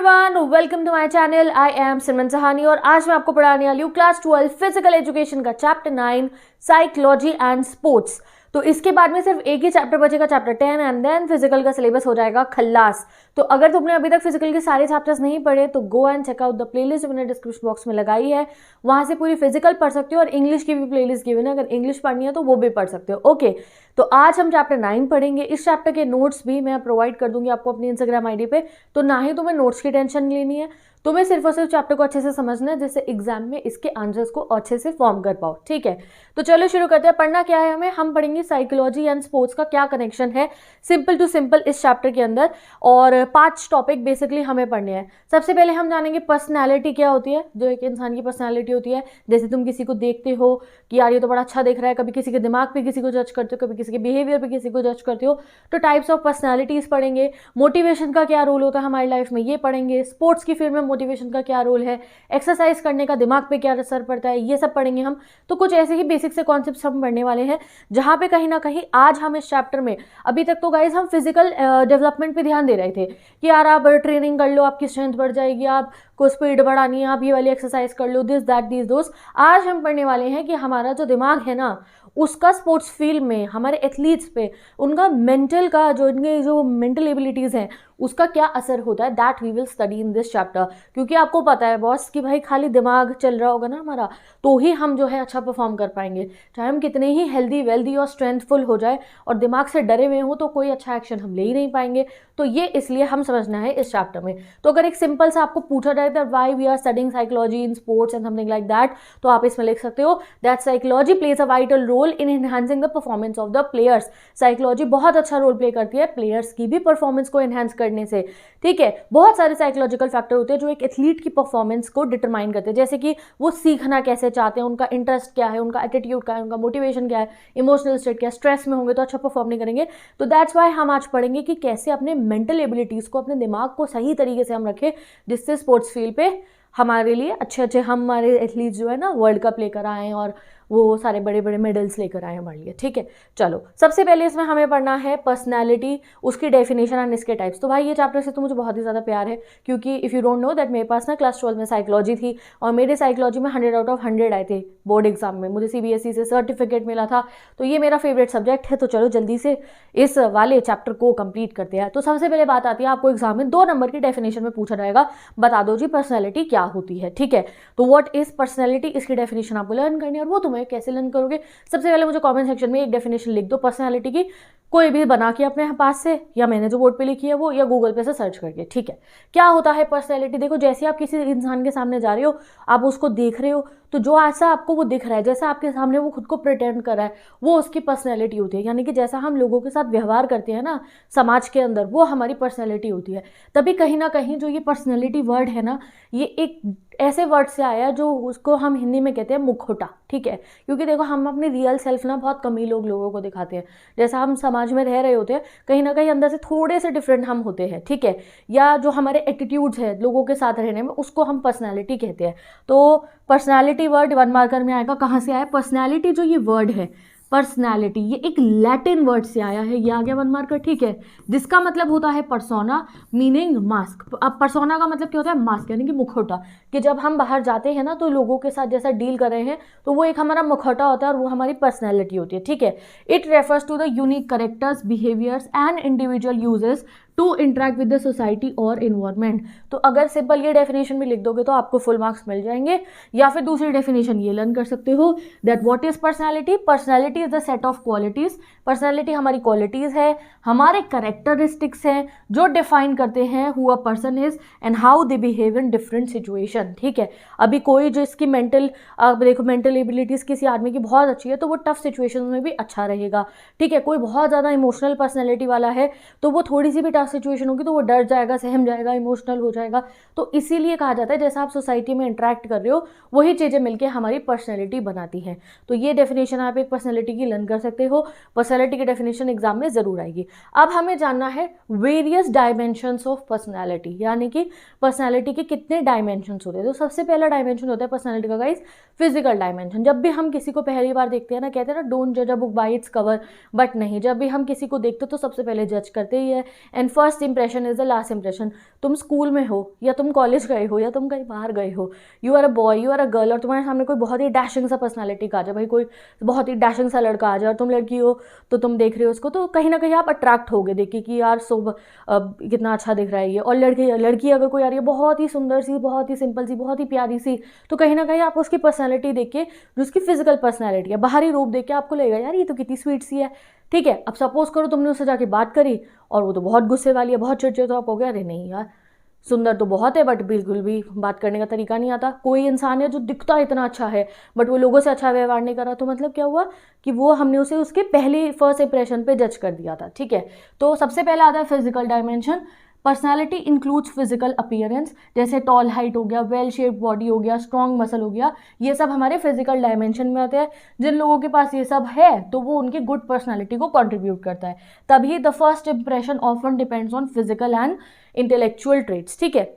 Everyone, welcome to my channel. I am Simran Sahani और आज मैं आपको पढ़ाने वाली हूँ क्लास 12 फिजिकल एजुकेशन का चैप्टर 9 साइकोलॉजी एंड स्पोर्ट्स। तो इसके बाद में सिर्फ एक ही चैप्टर बचेगा, चैप्टर 10, एंड देन फिजिकल का सिलेबस हो जाएगा खल्लास। तो अगर तुमने अभी तक फिजिकल के सारे चैप्टर्स नहीं पढ़े तो go and check out the playlist मैंने डिस्क्रिप्शन बॉक्स में लगाई है, वहां से पूरी फिजिकल पढ़ सकते हो और इंग्लिश की भी प्लेलिस्ट गिवन है, अगर इंग्लिश पढ़नी है तो वो भी पढ़ सकते हो। ओके, तो आज हम चैप्टर 9 पढ़ेंगे। इस चैप्टर के नोट्स भी मैं प्रोवाइड कर दूंगी आपको अपनी इंस्टाग्राम आईडी पे, तो ना ही तुम्हें नोट्स की टेंशन लेनी है, तुम्हें सिर्फ और सिर्फ चैप्टर को अच्छे से समझना है जिससे एग्जाम में इसके आंसर्स को अच्छे से फॉर्म कर पाओ। ठीक है, तो चलो शुरू करते हैं। पढ़ना क्या है हमें, हम पढ़ेंगे साइकोलॉजी एंड स्पोर्ट्स का क्या कनेक्शन है सिंपल टू सिंपल इस चैप्टर के अंदर, और 5 टॉपिक बेसिकली हमें पढ़ने हैं। सबसे पहले हम जानेंगे पर्सनैलिटी क्या होती है, जो एक इंसान की पर्सनैलिटी होती है। जैसे तुम किसी को देखते हो कि यार ये तो बड़ा अच्छा दिख रहा है, कभी किसी के दिमाग पे किसी को जज करते हो, कभी किसी के बिहेवियर पे किसी को जज करते हो, तो टाइप्स ऑफ पर्सनैलिटीज पढ़ेंगे। मोटिवेशन का क्या रोल होता है हमारी लाइफ में, ये पढ़ेंगे। स्पोर्ट्स की फील्ड में मोटिवेशन का क्या रोल है, एक्सरसाइज करने का दिमाग पे क्या असर पड़ता है, ये सब पढ़ेंगे हम। तो कुछ ऐसे ही बेसिक से कॉन्सेप्ट्स हम पढ़ने वाले हैं, जहाँ पे कहीं ना कहीं आज हम इस चैप्टर में, अभी तक तो गाइज हम फिजिकल डेवलपमेंट पे ध्यान दे रहे थे कि यार आप ट्रेनिंग कर लो, आपकी स्ट्रेंथ बढ़ जाएगी, आपको स्पीड बढ़ानी है, आप ये वाली एक्सरसाइज कर लो, दिस दैट दिस दोस। आज हम पढ़ने वाले हैं कि हमारा जो दिमाग है ना, उसका स्पोर्ट्स फील्ड में हमारे एथलीट्स पे, उनका मेंटल का इनके जो मेंटल एबिलिटीज़ हैं उसका क्या असर होता है, that we will study in this chapter. क्योंकि आपको पता है बॉस कि भाई खाली दिमाग चल रहा होगा ना हमारा, तो ही हम जो है अच्छा परफॉर्म कर पाएंगे। चाहे हम कितने ही हेल्दी वेल्दी और स्ट्रेंथफुल हो जाए और दिमाग से डरे हुए हो तो कोई अच्छा एक्शन हम ले ही नहीं पाएंगे। तो ये इसलिए हम समझना है इस चैप्टर में। तो अगर एक सिंपल सा आपको पूछा जाए that why we are studying psychology in sports and something like that, तो आप इसमें लिख सकते हो that psychology plays a vital role in enhancing the performance of the players. Psychology बहुत अच्छा रोल प्ले करती है प्लेयर्स की भी परफॉर्मेंस को एनहांस करने से। ठीक है, बहुत सारे साइकोलॉजिकल फैक्टर होते हैं जो एक एथलीट की परफॉर्मेंस को डिटरमाइन करते हैं, जैसे कि वो सीखना कैसे चाहते हैं, उनका इंटरेस्ट क्या है, उनका एटीट्यूड क्या है, उनका मोटिवेशन क्या है, इमोशनल स्टेट क्या है। स्ट्रेस में होंगे तो अच्छा परफॉर्म नहीं करेंगे। तो दैट्स वाई हम आज पढ़ेंगे कि कैसे अपने मेंटल एबिलिटीज़ को, अपने दिमाग को सही तरीके से हम रखें, जिससे स्पोर्ट्स फील्ड पे हमारे लिए अच्छे हमारे एथलीट्स जो है ना वर्ल्ड कप लेकर आए और वो सारे बड़े बड़े मेडल्स लेकर आए हमारे लिए। ठीक है, चलो सबसे पहले इसमें हमें पढ़ना है पर्सनैलिटी, उसकी डेफिनेशन एंड इसके टाइप्स। तो भाई ये चैप्टर से तो मुझे बहुत ही ज़्यादा प्यार है, क्योंकि if you don't know that मेरे पास ना क्लास 12 में साइकोलॉजी थी और मेरे साइकोलॉजी में 100 आउट ऑफ 100 आए थे बोर्ड एग्जाम में, मुझे CBSE से सर्टिफिकेट मिला था। तो ये मेरा फेवरेट सब्जेक्ट है। तो चलो जल्दी से इस वाले चैप्टर को कंप्लीट करते हैं। तो सबसे पहले बात आती है, आपको एग्जाम में 2 नंबर की डेफिनेशन में पूछा जाएगा, बता दो जी पर्सनैलिटी क्या होती है। ठीक है, तो व्हाट इज पर्सनैलिटी, इसकी डेफिनेशन आपको लर्न करनी है। और वो तुम्हें कैसे लर्न करोगे, सबसे पहले मुझे कमेंट सेक्शन में एक डेफिनेशन लिख दो पर्सनालिटी की, कोई भी बना के अपने पास से, या मैंने जो बोर्ड पे लिखी है वो, या गूगल पे से सर्च करके। ठीक है, क्या होता है पर्सनैलिटी। देखो, जैसे आप किसी इंसान के सामने जा रहे हो, आप उसको देख रहे हो, तो जो ऐसा आपको वो दिख रहा है, जैसा आपके सामने वो खुद को प्रिटेंड कर रहा है, वो उसकी पर्सनैलिटी होती है। यानी कि जैसा हम लोगों के साथ व्यवहार करते हैं ना समाज के अंदर, वो हमारी पर्सनैलिटी होती है। तभी कहीं ना कहीं जो ये पर्सनैलिटी वर्ड है ना, ये एक ऐसे वर्ड से आया जो उसको हम हिंदी में कहते हैं मुखौटा। ठीक है, क्योंकि देखो हम अपनी रियल सेल्फ ना बहुत कम ही लोगों को दिखाते हैं। जैसा हम समाज में रह रहे होते हैं, कहीं ना कहीं अंदर से थोड़े से डिफरेंट हम होते हैं। ठीक है, या जो हमारे एटीट्यूड्स है लोगों के साथ रहने में, उसको हम पर्सनैलिटी कहते हैं। तो पर्सनैलिटी वर्ड 1 मार्कर में आएगा। कहाँ से आया पर्सनैलिटी, जो ये वर्ड है पर्सनैलिटी, ये एक लैटिन वर्ड से आया है, ये आ गया 1 मार्कर। ठीक है, जिसका मतलब होता है पर्सोना मीनिंग मास्क। अब पर्सोना का मतलब क्या होता है, मास्क यानी कि मुखौटा, कि जब हम बाहर जाते हैं ना तो लोगों के साथ जैसा डील कर रहे हैं, तो वो एक हमारा मुखौटा होता है और वो हमारी पर्सनैलिटी होती है। ठीक है, it refers to the unique characters, behaviours and individual uses to interact with the society और इन्वायरमेंट। तो अगर सिंपल ये डेफिनेशन भी लिख दोगे तो आपको फुल मार्क्स मिल जाएंगे। या फिर दूसरी डेफिनेशन ये लर्न कर सकते हो that what is personality, personality is the set of qualities. Personality हमारी क्वालिटीज है, हमारे करेक्टरिस्टिक्स हैं जो डिफाइन करते हैं who a person is and how they behave in different situation. ठीक है, अभी कोई जो इसकी मेंटल, देखो मेंटल एबिलिटीज किसी आदमी की बहुत अच्छी है तो वो टफ सिचुएशन में भी अच्छा रहेगा। ठीक है, कोई बहुत ज़्यादा इमोशनल पर्सनैलिटी वाला है तो वो थोड़ी सी भी सिचुएशन होगी तो वो डर जाएगा, सहम जाएगा, इमोशनल हो जाएगा। तो इसीलिए कहा जाता है जैसा आप सोसाइटी में इंटरेक्ट कर रहे हो वही चीज़ें मिलकर हमारी पर्सनैलिटी बनाती हैं। तो ये डेफिनेशन आप एक पर्सनैलिटी की लर्न कर सकते हो। पर्सनैलिटी की डेफिनेशन एग्जाम में जरूर आएगी। अब हमें जानना है वेरियस डायमेंशंस ऑफ पर्सनैलिटी, यानी कि पर्सनैलिटी के कितने डायमेंशंस होते हैं। तो सबसे पहला डायमेंशन होता है पर्सनैलिटी का गाइस फिजिकल डायमेंशन। जब भी हम किसी को पहली बार देखते हैं ना, कहते हैं ना डोंट जज a book by its cover, but नहीं, जब भी हम किसी को देखते हैं तो सबसे पहले जज करते ही है। And first impression is the last impression. तुम स्कूल में हो या तुम कॉलेज गए हो या तुम कहीं बाहर गए हो, you are a boy, you are a girl, और तुम्हारे सामने कोई बहुत ही डैशिंग सा पर्सनालिटी का आ जाए, भाई कोई बहुत ही डैशिंग सा लड़का आ जाए और तुम लड़की हो तो तुम देख रहे हो उसको, तो कहीं ना कहीं आप अट्रैक्ट होगे देख के कि यार कितना अच्छा दिख रहा है ये। और लड़की अगर कोई आ रही है बहुत ही सुंदर सी, बहुत ही सिंपल सी, बहुत ही प्यारी सी, तो कहीं ना कहीं आप उसकी पर्सनैलिटी देख के, जो उसकी फिजिकल पर्सनैलिटी है, बाहरी रूप देख के आपको लगेगा यार ये तो कितनी स्वीट सी है, ठीक है। अब सपोज करो तुमने उससे जाके बात करी और वो तो बहुत गुस्से वाली है, बहुत चिड़चिड़, तो आप हो गया अरे नहीं यार सुंदर तो बहुत है बट बिल्कुल भी बात करने का तरीका नहीं आता। कोई इंसान है जो दिखता इतना अच्छा है बट वो लोगों से अच्छा व्यवहार नहीं कर रहा, तो मतलब क्या हुआ कि वो हमने उसे उसके पहले फर्स्ट इंप्रेशन पे जज कर दिया था, ठीक है। तो सबसे पहले आता है physical dimension. Personality includes physical appearance, जैसे टॉल हाइट हो गया, वेल शेप्ड बॉडी हो गया, स्ट्रॉन्ग मसल हो गया, ये सब हमारे फिजिकल डायमेंशन में आते हैं। जिन लोगों के पास ये सब है तो वो उनकी गुड पर्सनैलिटी को कंट्रीब्यूट करता है। तभी the first impression often depends on physical and intellectual traits, ठीक है।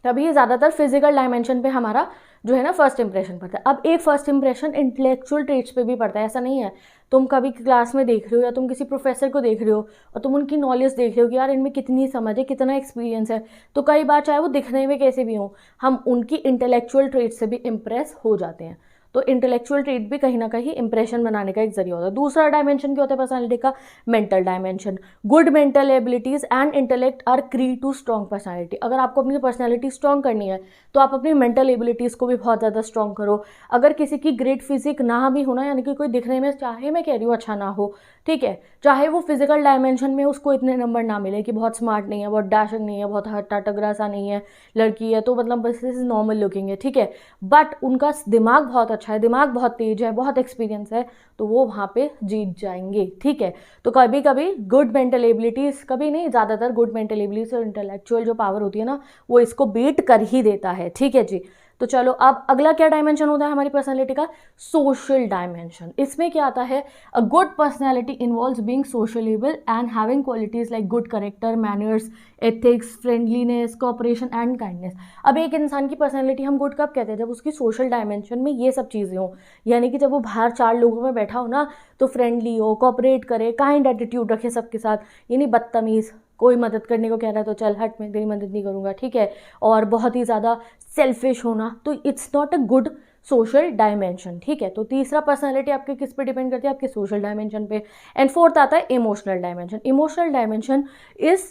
तभी ज़्यादातर फिजिकल डायमेंशन पे हमारा जो है ना फर्स्ट इंप्रेशन पड़ता है। अब एक फर्स्ट इंप्रेशन इंटेलेक्चुअल ट्रेट्स पे भी पड़ता है, ऐसा नहीं है। तुम कभी क्लास में देख रहे हो या तुम किसी प्रोफेसर को देख रहे हो और तुम उनकी नॉलेज देख रहे हो कि यार इनमें कितनी समझ है, कितना एक्सपीरियंस है, तो कई बार चाहे वो दिखने में कैसे भी हो, हम उनकी इंटेलेक्चुअल ट्रेट्स से भी इम्प्रेस हो जाते हैं। तो इंटेलेक्चुअल ट्रेट भी कहीं ना कहीं इंप्रेशन बनाने का एक जरिया होता है। दूसरा डायमेंशन क्या होता है पर्सनालिटी का? Mental dimension. Good mental abilities and intellect are key to strong personality. अगर आपको अपनी पर्सनालिटी स्ट्रॉन्ग करनी है तो आप अपनी मेंटल एबिलिटीज़ को भी बहुत ज़्यादा स्ट्रॉन्ग करो। अगर किसी की ग्रेट फिजिक ना भी होना, यानी कि कोई दिखने में चाहे मैं कह रही हूँ अच्छा ना हो, ठीक है, चाहे वो फिजिकल डायमेंशन में उसको इतने नंबर ना मिले कि बहुत स्मार्ट नहीं है, बहुत डैशिंग नहीं है, बहुत हट्टा टगरा सा नहीं है, लड़की है तो मतलब बस नॉर्मल लुकिंग है, ठीक है, बट उनका दिमाग बहुत अच्छा है, दिमाग बहुत तेज है, बहुत एक्सपीरियंस है, तो वो वहाँ पे जीत जाएंगे, ठीक है। तो कभी कभी गुड मेंटल एबिलिटीज़, कभी नहीं ज़्यादातर गुड मेंटल एबिलिटीज और इंटेलेक्चुअल जो पावर होती है ना वो इसको बीट कर ही देता है, ठीक है जी। तो चलो अब अगला क्या डायमेंशन होता है हमारी पर्सनैलिटी का? Social dimension. इसमें क्या आता है? A good personality involves being sociable and having qualities like good character, manners, ethics, friendliness, cooperation and kindness. अब एक इंसान की पर्सनैलिटी हम गुड कब कहते हैं? जब उसकी सोशल डायमेंशन में ये सब चीज़ें हों, यानी कि जब वो बाहर चार लोगों में बैठा हो ना तो फ्रेंडली हो, कोऑपरेट करे, काइंड एटीट्यूड रखे सबके साथ, यानी बदतमीज़, कोई मदद करने को कह रहा है तो चल हट मैं तेरी मदद नहीं करूँगा, ठीक है, और बहुत ही ज़्यादा सेल्फिश होना, तो it's not a good social dimension, ठीक है। तो तीसरा पर्सनैलिटी आपके किस पे डिपेंड करती है? आपके सोशल डायमेंशन पे। एंड फोर्थ आता है emotional dimension. Emotional dimension is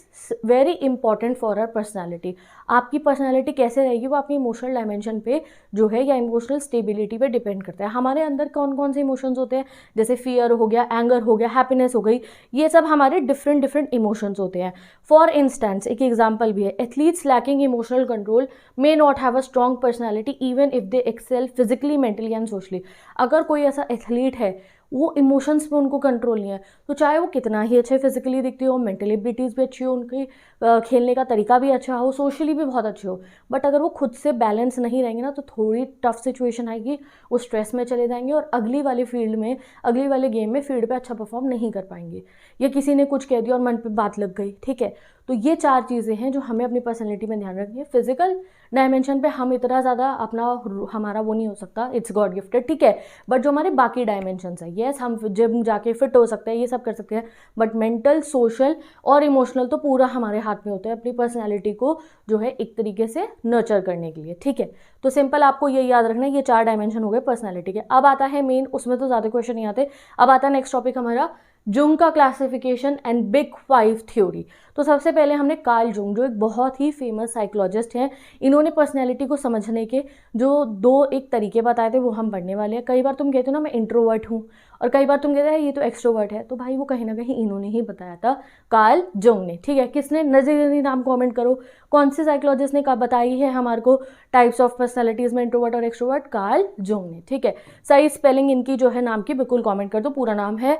very important for our personality. आपकी पर्सनैलिटी कैसे रहेगी वो आपकी इमोशनल डायमेंशन पे जो है या इमोशनल स्टेबिलिटी पे डिपेंड करता है। हमारे अंदर कौन कौन से इमोशंस होते हैं? जैसे फियर हो गया, एंगर हो गया, हैप्पीनेस हो गई, ये सब हमारे डिफरेंट डिफरेंट इमोशंस होते हैं। फॉर इंस्टेंस एक एग्जाम्पल भी है, athletes lacking emotional control may not have a strong personality even if they excel physically, mentally and socially. अगर कोई ऐसा एथलीट है वो इमोशंस पे उनको कंट्रोल नहीं है, तो चाहे वो कितना ही अच्छे फिजिकली दिखते हो, मेंटल एबिलिटीज़ भी अच्छी हो, उनकी खेलने का तरीका भी अच्छा हो, सोशली भी बहुत अच्छे हो, बट अगर वो खुद से बैलेंस नहीं रहेंगे ना तो थोड़ी टफ सिचुएशन आएगी, वो स्ट्रेस में चले जाएंगे और अगली वाली फील्ड में, अगली वाले गेम में फील्ड पे अच्छा परफॉर्म नहीं कर पाएंगे, या किसी ने कुछ कह दिया और मन पे बात लग गई, ठीक है। तो ये चार चीज़ें हैं जो हमें अपनी पर्सनैलिटी में ध्यान रखनी है। फिजिकल डायमेंशन पे हम इतना ज़्यादा हमारा वो नहीं हो सकता, इट्स गॉड गिफ्टेड, ठीक है, बट जो हमारे बाकी डायमेंशंस है, यस हम जिम जाके फिट हो सकते हैं, ये सब कर सकते हैं, बट मेंटल, सोशल और इमोशनल तो पूरा हमारे हाथ में होता है अपनी पर्सनैलिटी को जो है एक तरीके से नर्चर करने के लिए, ठीक है। तो सिंपल आपको ये याद रखना है, ये चार डायमेंशन हो गए पर्सनैलिटी के। अब आता है मेन, उसमें तो ज़्यादा क्वेश्चन नहीं आते। अब आता है नेक्स्ट टॉपिक हमारा जुंग का classification and big five theory. तो सबसे पहले हमने कार्ल जुंग, जो एक बहुत ही फेमस साइकोलॉजिस्ट हैं, इन्होंने पर्सनैलिटी को समझने के जो दो एक तरीके बताए थे वो हम पढ़ने वाले हैं। कई बार तुम कहते हो ना मैं इंट्रोवर्ट हूँ, और कई बार तुम कहते हैं ये तो एक्सट्रोवर्ट है, तो भाई वो कहीं ना कहीं इन्होंने ही बताया था, कार्ल जुंग ने, ठीक है। किसने? नजर नाम कमेंट करो, कौन से साइकोलॉजिस्ट ने बताई है हमारे को टाइप्स ऑफ पर्सनैलिटीज में इंट्रोवर्ट और एक्सट्रोवर्ट? कार्ल जुंग ने, ठीक है। सही स्पेलिंग इनकी जो है नाम की बिल्कुल कॉमेंट कर दो। पूरा नाम है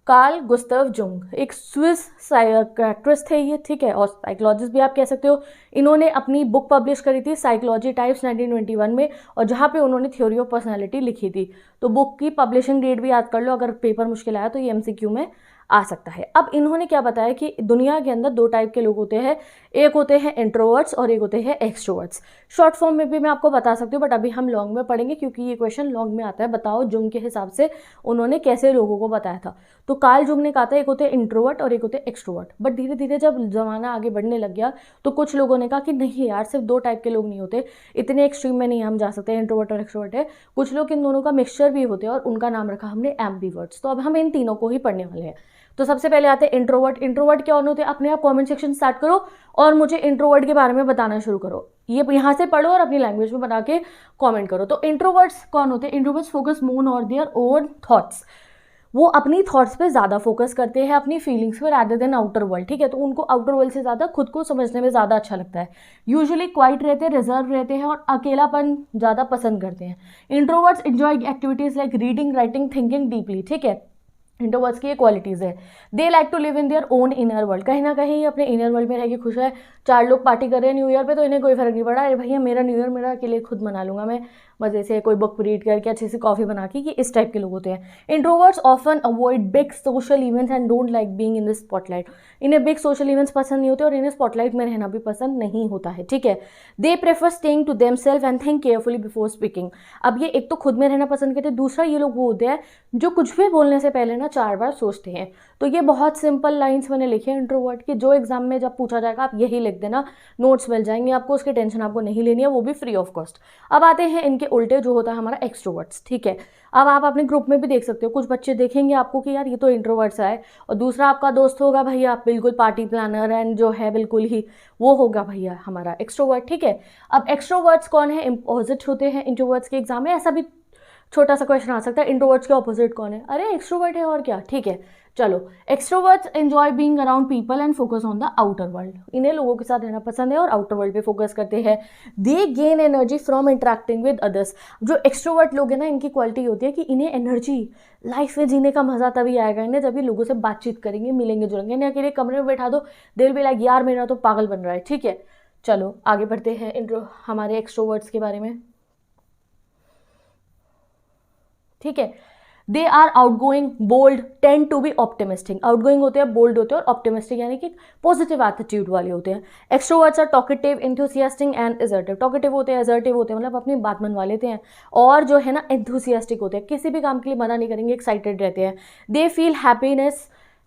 कार्ल गुस्ताव जुंग, एक स्विस साइकियाट्रिस्ट थे ये, ठीक है, और साइकोलॉजिस्ट भी आप कह सकते हो। इन्होंने अपनी बुक पब्लिश करी थी साइकोलॉजी टाइप्स 1921 में, और जहाँ पे उन्होंने थ्योरी ऑफ पर्सनैलिटी लिखी थी। तो बुक की पब्लिशिंग डेट भी याद कर लो, अगर पेपर मुश्किल आया तो ये MCQ में आ सकता है। अब इन्होंने क्या बताया कि दुनिया के अंदर 2 टाइप के लोग होते हैं, एक होते हैं इंट्रोवर्ट्स और एक होते हैं एक्सट्रोवर्ट्स। शॉर्ट फॉर्म में भी मैं आपको बता सकती हूँ, बट अभी हम लॉन्ग में पढ़ेंगे क्योंकि ये क्वेश्चन लॉन्ग में आता है। बताओ जुंग के हिसाब से उन्होंने कैसे लोगों को बताया था। तो कार्ल जुंग ने कहा था एक होते हैं इंट्रोवर्ट और एक होते हैं एक्सट्रोवर्ट। बट धीरे धीरे जब जमाना आगे बढ़ने लग गया तो कुछ लोगों ने कहा कि नहीं यार, सिर्फ 2 टाइप के लोग नहीं होते, इतने एक्सट्रीम में नहीं हम जा सकते, इंट्रोवर्ट और एक्सट्रोवर्ट है, कुछ लोग इन दोनों का मिक्सचर भी होते हैं और उनका नाम रखा हमने एम्बीवर्ट्स। तो अब हम इन तीनों को ही पढ़ने वाले हैं। तो सबसे पहले आते हैं इंट्रोवर्ट। इंट्रोवर्ट क्या होते हैं? अपने आप कमेंट सेक्शन स्टार्ट करो और मुझे इंट्रोवर्ट के बारे में बताना शुरू करो। ये यहाँ से पढ़ो और अपनी लैंग्वेज में बना के कमेंट करो। तो इंट्रोवर्ट्स कौन होते हैं? Introverts focus more on their own thoughts. वो अपनी थॉट्स पे ज़्यादा फोकस करते हैं, अपनी फीलिंग्स पे रादर देन आउटर वर्ल्ड। ठीक है, तो उनको आउटर वर्ल्ड से ज़्यादा खुद को समझने में ज़्यादा अच्छा लगता है। यूजुअली क्वाइट रहते हैं, रिजर्व रहते हैं और अकेलापन ज़्यादा पसंद करते हैं। Introverts enjoy activities like reading, writing, thinking deeply. ठीक है, इंट्रोवर्ट्स की ये क्वालिटीज़ है। They like to live in their own inner world. कहीं ना कहीं अपने इनर वर्ल्ड में रह के खुश है। 4 लोग पार्टी कर रहे हैं न्यू ईयर पे तो इन्हें कोई फर्क नहीं पड़ा, अरे भैया मेरा न्यू ईयर मेरा अकेले खुद मना लूंगा मैं, मजे से कोई बुक रीड करके अच्छी सी कॉफ़ी बना के। ये इस टाइप के लोग होते हैं। Introverts often avoid big social events and don't like being in the spotlight. इन्हें बिग सोशल इवेंट्स पसंद नहीं होते और इन्हें स्पॉटलाइट में रहना भी पसंद नहीं होता है। ठीक है, they prefer staying to themselves and think carefully before speaking. अब ये एक तो खुद में रहना पसंद करते हैं, दूसरा ये लोग वो होते हैं जो कुछ भी बोलने से पहले ना 4 बार सोचते हैं। तो ये बहुत सिंपल लाइंस मैंने लिखे हैं इंट्रोवर्ट की, जो एग्जाम में जब पूछा जाएगा आप यही लिख देना, नोट्स मिल जाएंगे आपको, उसकी टेंशन आपको नहीं लेनी है, वो भी फ्री ऑफ कॉस्ट। अब आते हैं इनके उल्टे जो होता है हमारा एक्सट्रोवर्ट्स। ठीक है, अब आप अपने ग्रुप में भी देख सकते हो, कुछ बच्चे देखेंगे आपको कि यार ये तो इंट्रोवर्ट्स है, और दूसरा आपका दोस्त होगा भैया बिल्कुल पार्टी प्लानर एंड जो है बिल्कुल ही वो होगा भैया हमारा एक्सट्रोवर्ट। ठीक है, अब एक्सट्रोवर्ट्स कौन है? अपोजिट होते हैं इंट्रोवर्ट्स के एग्जाम में। ऐसा भी छोटा सा क्वेश्चन आ सकता है, इंट्रोवर्ट्स के ऑपोजिट कौन है? अरे एक्सट्रोवर्ट है और क्या। ठीक है, चलो, extroverts enjoy being around people and focus on the outer world. इन्हें लोगों के साथ रहना पसंद है और आउटर वर्ल्ड पे फोकस करते हैं। दे gain energy from interacting with others. जो एक्सट्रोवर्ट लोग हैं ना, इनकी क्वालिटी होती है कि इन्हें एनर्जी, लाइफ में जीने का मजा तभी आएगा इन्हें जब ये लोगों से बातचीत करेंगे, मिलेंगे जुलेंगे। इन्हें अकेले कमरे में बैठा दो, दे विल बी लाइक यार मेरा तो पागल बन रहा है। ठीक है, चलो आगे बढ़ते हैं हमारे एक्सट्रोवर्ट्स के बारे में। ठीक है, they are outgoing, bold, tend to be optimistic. Outgoing होते हैं, बोल्ड होते हैं और ऑप्टिमिस्टिक यानी कि पॉजिटिव एटीट्यूड वाले होते हैं। Extroverts are talkative, enthusiastic and assertive. Talkative होते हैं, असर्टिव होते हैं, मतलब अपनी बात मनवा लेते हैं, और जो है ना एंथुसियास्टिक होते हैं, किसी भी काम के लिए मना नहीं करेंगे, एक्साइटेड रहते हैं। They feel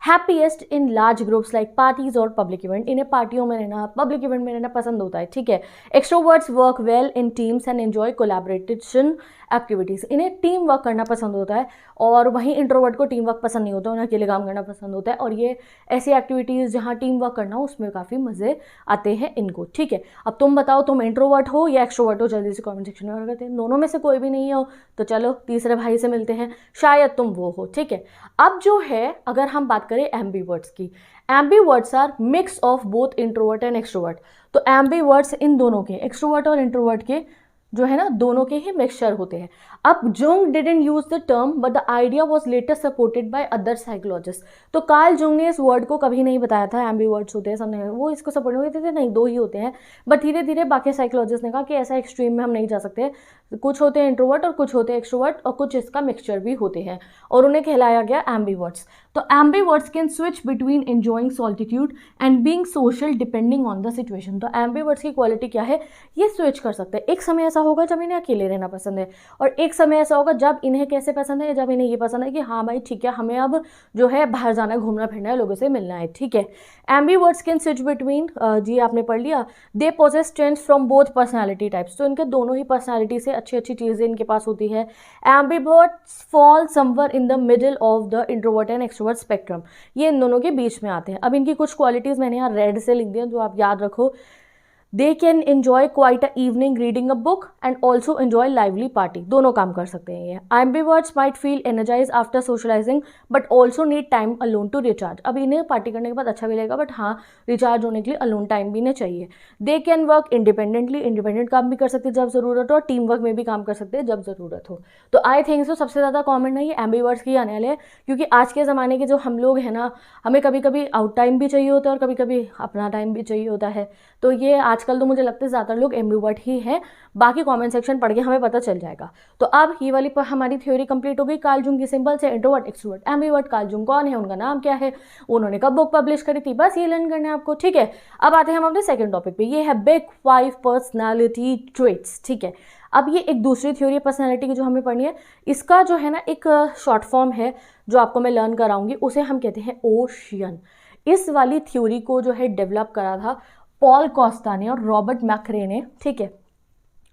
happiest in large groups like parties और पब्लिक इवेंट। इन्हें पार्टियों में रहना, पब्लिक इवेंट में रहना पसंद होता है। ठीक है, extroverts work well in teams and enjoy collaboration activities. इन्हें टीम वर्क करना पसंद होता है, और वहीं इंट्रोवर्ट को टीम वर्क पसंद नहीं होता, उन्हें अकेले काम करना पसंद होता है। और ये ऐसी एक्टिविटीज़ जहाँ टीम वर्क करना हो उसमें काफ़ी मज़े आते हैं इनको। ठीक है, अब तुम बताओ तुम इंट्रोवर्ट हो या एक्सट्रोवर्ट हो? जल्दी से कमेंट सेक्शन में करते हैं। दोनों में से कोई भी नहीं हो तो चलो तीसरे भाई से मिलते हैं, शायद तुम वो हो। ठीक है, अब जो है अगर हम बात करें एम्बीवर्ट्स की, ambiverts are mix of both introvert and extrovert. तो एम्बीवर्ट्स इन दोनों के, एक्सट्रोवर्ट और इंट्रोवर्ट के जो है ना, दोनों के ही मिक्सचर होते हैं। अब Jung didn't use the term but the idea was later supported by other psychologist. तो कार्ल जुंग ने इस वर्ड को कभी नहीं बताया था एम्बीवर्ट्स होते हैं सबने, वो इसको सपोर्ट नहीं करते थे, नहीं 2 ही होते हैं। बट धीरे धीरे बाकी साइकोलॉजिस्ट ने कहा कि ऐसा एक्सट्रीम में हम नहीं जा सकते, कुछ होते हैं इंट्रोवर्ट और कुछ होते हैं एक्सट्रोवर्ट, और कुछ इसका मिक्सचर भी होते हैं, और उन्हें कहलाया गया एम्बीवर्ट्स। तो ambiverts can switch between enjoying solitude and being social depending on the situation. तो एम्बीवर्ट्स की क्वालिटी क्या है? ये स्विच कर सकते हैं। एक समय ऐसा होगा जब इन्हें अकेले रहना पसंद है, और एक समय ऐसा होगा जब इन्हें कैसे पसंद है, जब इन्हें ये पसंद है कि हाँ भाई ठीक है, हमें अब जो है बाहर जाना है, घूमना फिरना है, लोगों से मिलना है। ठीक है, एम्बीवर्ट्स कैन स्विच बिटवीन, जी आपने पढ़ लिया, they possess strengths from both personality types. तो इनके दोनों ही पर्सनैलिटी से अच्छी अच्छी चीज़ें इनके पास होती है। Ambiverts fall somewhere in the middle of the introvert and extrovert spectrum. ये इन दोनों के बीच में आते हैं। अब इनकी कुछ क्वालिटीज़ मैंने यहाँ रेड से लिख दी हैं जो आप याद रखो। They can enjoy quite a evening reading a book and also enjoy lively party. दोनों काम कर सकते हैं ये। Ambiverts might feel energise after socialising but also need time alone to recharge. अब इन्हें पार्टी करने के बाद अच्छा भी लगेगा, बट हाँ रिचार्ज होने के लिए अलोन टाइम भी इन्हें चाहिए। They can work independently, independent काम भी कर सकते हैं जब ज़रूरत हो, और टीम वर्क में भी काम कर सकते हैं जब ज़रूरत हो। तो आई थिंक सो सबसे ज़्यादा कॉमन है ये एम्बीवर्ट्स की आने वाले हैं, क्योंकि आज के ज़माने के जो हम लोग हैं ना, हमें कभी कभी आउट टाइम भी चाहिए होता है और कभी कभी अपना टाइम भी चाहिए होता है। तो ये आज आजकल तो मुझे लगता है ज़्यादातर लोग एम्बीवर्ट ही हैं, बाकी कमेंट सेक्शन पढ़ के हमें पता चल जाएगा। तो अब ये वाली हमारी थ्योरी कंप्लीट हो गई। कार्ल जूंग की सिंपल से introvert, extrovert, ambivert. Carl Jung कौन है, उनका नाम क्या है, उन्होंने कब बुक पब्लिश करी थी, बस ये लर्न करना है आपको, ठीक है। अब आते हैं हम अपने सेकंड टॉपिक पे, ये है बिग 5 पर्सनैलिटी ट्रेट्स, ठीक है। अब ये एक दूसरी थ्योरी है पर्सनैलिटी की जो हमें पढ़नी है। इसका जो है ना एक शॉर्ट फॉर्म है जो आपको मैं लर्न कराऊंगी, उसे हम कहते हैं ओशियन। इस वाली थ्योरी को जो है डेवलप करा था पॉल कोस्टा ने और रॉबर्ट मैक्रे ने, ठीक है।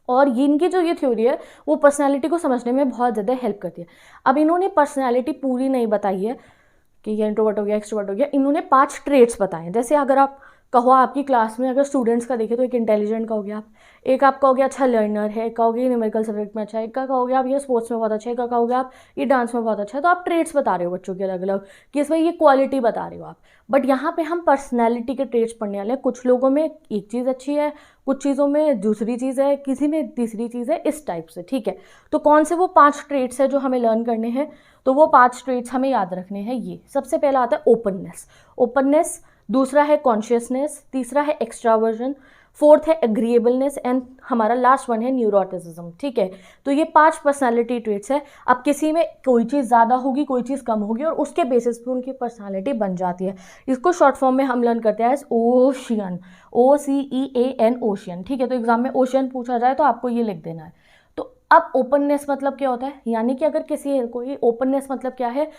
और इनकी जो ये थ्योरी है वो पर्सनैलिटी को समझने में बहुत ज़्यादा हेल्प करती है। अब इन्होंने पर्सनैलिटी पूरी नहीं बताई है कि ये इंट्रोवर्ट हो गया, एक्सट्रोवर्ट हो गया, इन्होंने 5 ट्रेट्स बताए हैं। जैसे अगर आप कहो आपकी क्लास में अगर स्टूडेंट्स का देखें तो एक इंटेलिजेंट कहोगे आप, एक आप कहोगे अच्छा लर्नर है, एक कहोगे न्यूमेरिकल सब्जेक्ट में अच्छा है, एक का कहोगे आप ये स्पोर्ट्स में बहुत अच्छा है, एक का कहोगे आप ये डांस में बहुत अच्छा है। तो आप ट्रेट्स बता रहे हो बच्चों के अलग अलग कि इसमें ये क्वालिटी बता रहे हो आप। बट यहाँ पे हम पर्सनैलिटी के ट्रेट्स पढ़ने वाले हैं। कुछ लोगों में एक चीज़ अच्छी है, कुछ चीज़ों में दूसरी चीज़ है, किसी में तीसरी चीज़ है, इस टाइप से, ठीक है। तो कौन से वो 5 ट्रेट्स है जो हमें लर्न करने हैं, तो वो 5 ट्रेट्स हमें याद रखने हैं। ये सबसे पहला आता है ओपननेस, ओपननेस। दूसरा है कॉन्शियसनेस, तीसरा है एक्स्ट्रावर्जन, फोर्थ है एग्रीएबलनेस एंड हमारा लास्ट वन है न्यूरोटिसिज्म, ठीक है। तो ये 5 पर्सनालिटी ट्रेट्स है। अब किसी में कोई चीज़ ज़्यादा होगी, कोई चीज़ कम होगी और उसके बेसिस पे उनकी पर्सनालिटी बन जाती है। इसको शॉर्ट फॉर्म में हम लर्न करते हैं एज ओशियन, OCEAN, ओशियन, ठीक है। तो एग्जाम में ओशियन पूछा जाए तो आपको ये लिख देना है। तो अब ओपननेस मतलब क्या होता है, यानी कि अगर कोई ओपननेस मतलब क्या है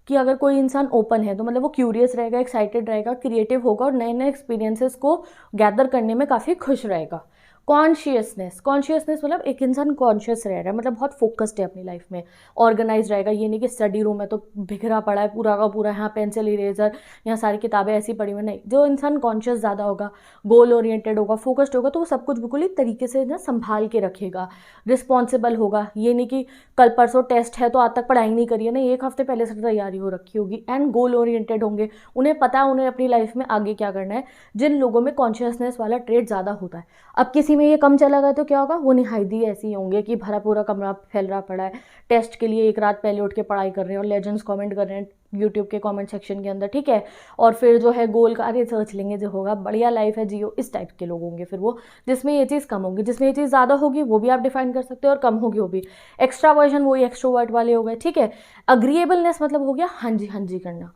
कि अगर कोई इंसान ओपन है तो मतलब वो क्यूरियस रहेगा, एक्साइटेड रहेगा, क्रिएटिव होगा और नए नए एक्सपीरियंसेस को गैदर करने में काफ़ी खुश रहेगा। कॉन्शियसनेस, कॉन्शियसनेस मतलब एक इंसान कॉन्शियस रह रहा है, मतलब बहुत फोकस्ड है अपनी लाइफ में, ऑर्गेनाइज रहेगा। ये नहीं कि स्टडी रूम है तो बिखरा पड़ा है पूरा का पूरा, यहाँ पेंसिल इरेजर, यहाँ सारी किताबें ऐसी पड़ी हुई, नहीं। जो इंसान कॉन्शियस ज़्यादा होगा, गोल ओरिएंटेड होगा, फोकस्ड होगा, तो वो सब कुछ बिल्कुल ही तरीके से ना संभाल के रखेगा, रिस्पॉन्सिबल होगा। ये नहीं कि कल परसों टेस्ट है तो आज तक पढ़ाई नहीं करी है, नहीं, एक हफ्ते पहले से तैयारी हो रखी होगी। एंड गोल ओरिएंटेड होंगे, उन्हें पता है उन्हें अपनी लाइफ में आगे क्या करना है। जिन लोगों में कॉन्शियसनेस वाला ट्रेट ज़्यादा होता है, अब किसी में ये कम चला गया तो क्या होगा, वो निहायती ऐसे ही होंगे कि भरा पूरा कमरा फैल रहा पड़ा है, टेस्ट के लिए एक रात पहले उठ के पढ़ाई कर रहे हैं और लेजेंड्स कमेंट कर रहे हैं यूट्यूब के कमेंट सेक्शन के अंदर, ठीक है। और फिर जो है गोल का अरे सर्च लेंगे जो होगा, बढ़िया लाइफ है जियो, इस टाइप के लोग होंगे फिर वो, जिसमें ये चीज़ कम होगी। जिसमें ये चीज़ ज़्यादा होगी वो भी आप डिफाइन कर सकते हो और कम होगी वो भी। एक्स्ट्रावर्जन वही एक्सट्रोवर्ट वाले हो गए, ठीक है। अग्रीएबलनेस मतलब हो गया हाँ जी करना,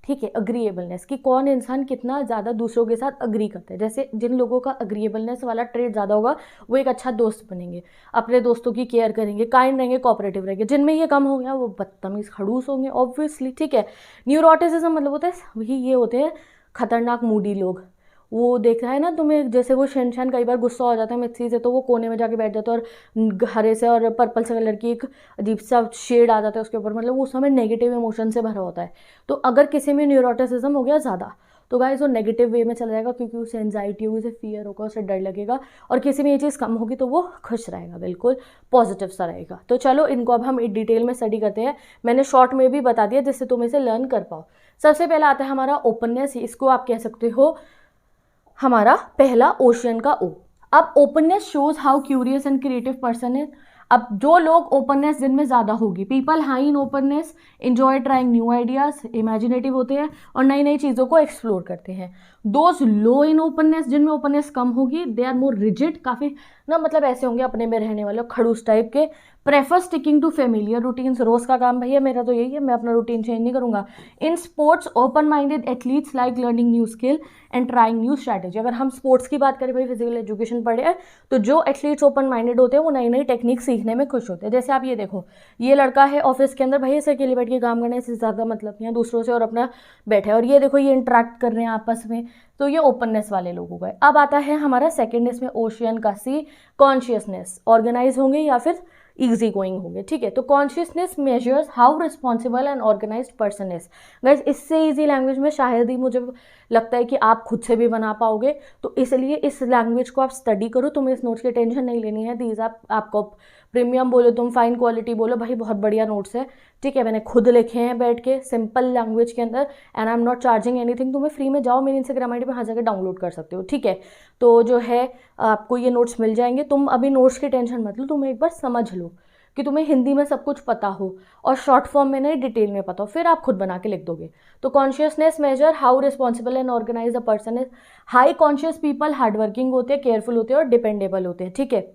ठीक है। अग्रीएबलनेस कि कौन इंसान कितना ज़्यादा दूसरों के साथ अग्री करता है। जैसे जिन लोगों का अग्रीएबलनेस वाला ट्रेड ज़्यादा होगा वो एक अच्छा दोस्त बनेंगे, अपने दोस्तों की केयर करेंगे, काइंड रहेंगे, कोऑपरेटिव रहेंगे। जिनमें ये कम हो गया वो बदतमीज खड़ूस होंगे ऑब्वियसली, ठीक है। न्यूरोटिसिज्म मतलब होता है वही ये होते हैं खतरनाक मूडी लोग। वो देखा है ना तुम्हें, जैसे वो शनशान कई बार गुस्सा हो जाता है मिक्सी से तो वो कोने में जाके बैठ जाता है और हरे से और पर्पल से कलर की एक अजीब सा शेड आ जाता है उसके ऊपर, मतलब उस समय नेगेटिव इमोशन से भरा होता है। तो अगर किसी में न्यूरोटिसिज्म हो गया ज़्यादा तो गाइस वो नेगेटिव वे में चला जाएगा, क्योंकि उसे एंजाइटी होगी, उसे फियर होगा, उसे डर लगेगा। और किसी में ये चीज़ कम होगी तो वो खुश रहेगा, बिल्कुल पॉजिटिव सा रहेगा। तो चलो इनको अब हम डिटेल में स्टडी करते हैं। मैंने शॉर्ट में भी बता दिया जिससे तुम इसे लर्न कर पाओ। सबसे पहला आता है हमारा ओपननेस, इसको आप कह सकते हो हमारा पहला ओशियन का ओ। अब openness shows how curious and creative person है। अब जो लोग ओपननेस जिनमें ज़्यादा होगी, पीपल हाई इन openness enjoy trying new ideas, imaginative होते हैं और नई नई चीज़ों को एक्सप्लोर करते हैं। दोज लो इन ओपननेस, जिनमें ओपननेस कम होगी, दे आर मोर रिजिड, काफ़ी ना मतलब ऐसे होंगे अपने में रहने वाले खड़ूस टाइप के। Prefer sticking to familiar routines, रोज़ का काम भैया मेरा तो यही है, मैं अपना रूटीन चेंज नहीं करूँगा। In sports open minded athletes like learning new skill and trying new strategy. अगर हम स्पोर्ट्स की बात करें भाई, फिजिकल एजुकेशन पढ़े हैं तो जो एथलीट्स ओपन माइंडेड होते हैं वो नई नई टेक्निक सीखने में खुश होते हैं। जैसे आप ये देखो, ये लड़का है ऑफिस के अंदर, भाई इसे अकेले बैठ के काम करने से ज़्यादा मतलब नहीं है दूसरों से और अपना बैठे, और ये देखो ये इंटरेक्ट कर रहे हैं आपस में, तो ये ओपननेस वाले लोग हो गए। अब आता है हमारा सेकेंड इसमें ओशियन का सी, कॉन्शियसनेस, ऑर्गेनाइज होंगे या फिर इजी गोइंग होंगे, ठीक है। तो consciousness measures how responsible and organised person is. Guys इससे इजी लैंग्वेज में शायद ही मुझे लगता है कि आप खुद से भी बना पाओगे, तो इसलिए इस लैंग्वेज को आप स्टडी करो, तुम्हें इस नोट्स की टेंशन नहीं लेनी है। दीज आपको प्रीमियम बोलो, तुम फाइन क्वालिटी बोलो, भाई बहुत बढ़िया नोट्स है, ठीक है। मैंने खुद लिखे हैं बैठ के सिंपल लैंग्वेज के अंदर, and I am not charging anything. तुम्हें फ्री में जाओ मेरी इंस्टाग्राम आईडी पे वहाँ जाकर डाउनलोड कर सकते हो, ठीक है। तो जो है आपको ये नोट्स मिल जाएंगे, तुम अभी नोट्स की टेंशन मत लो, तुम एक बार समझ लो कि तुम्हें हिंदी में सब कुछ पता हो और शॉर्ट फॉर्म में नहीं, डिटेल में पता हो, फिर आप खुद बना के लिख दोगे। तो consciousness measure how responsible and organise a person is. High conscious people hardworking होते हैं, केयरफुल होते हैं और डिपेंडेबल होते हैं, ठीक है।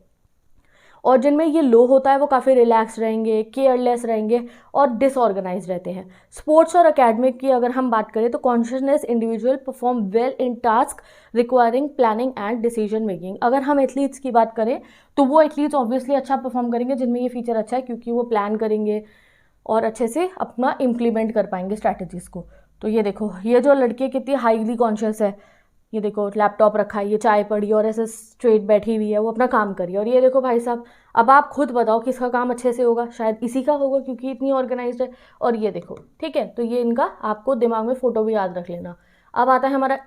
और जिनमें ये लो होता है वो काफ़ी रिलैक्स रहेंगे, केयरलेस रहेंगे और डिसऑर्गेनाइज रहते हैं। स्पोर्ट्स और एकेडमिक की अगर हम बात करें तो consciousness individual perform well in task requiring planning and decision making. अगर हम एथलीट्स की बात करें तो वो एथलीट्स ऑब्वियसली अच्छा परफॉर्म करेंगे जिनमें ये फीचर अच्छा है, क्योंकि वो प्लान करेंगे और अच्छे से अपना इम्प्लीमेंट कर पाएंगे स्ट्रैटेजीज़ को। तो ये देखो, ये जो लड़की कितनी हाईली कॉन्शियस है, ये देखो लैपटॉप रखा है, ये चाय पड़ी और ऐसे स्ट्रेट बैठी हुई है, वो अपना काम कर रही है। और ये देखो भाई साहब, अब आप खुद बताओ किसका काम अच्छे से होगा, शायद इसी का होगा क्योंकि इतनी ऑर्गेनाइज्ड है। और ये देखो, ठीक है, तो ये इनका आपको दिमाग में फोटो भी याद रख लेना। अब आता है हमारा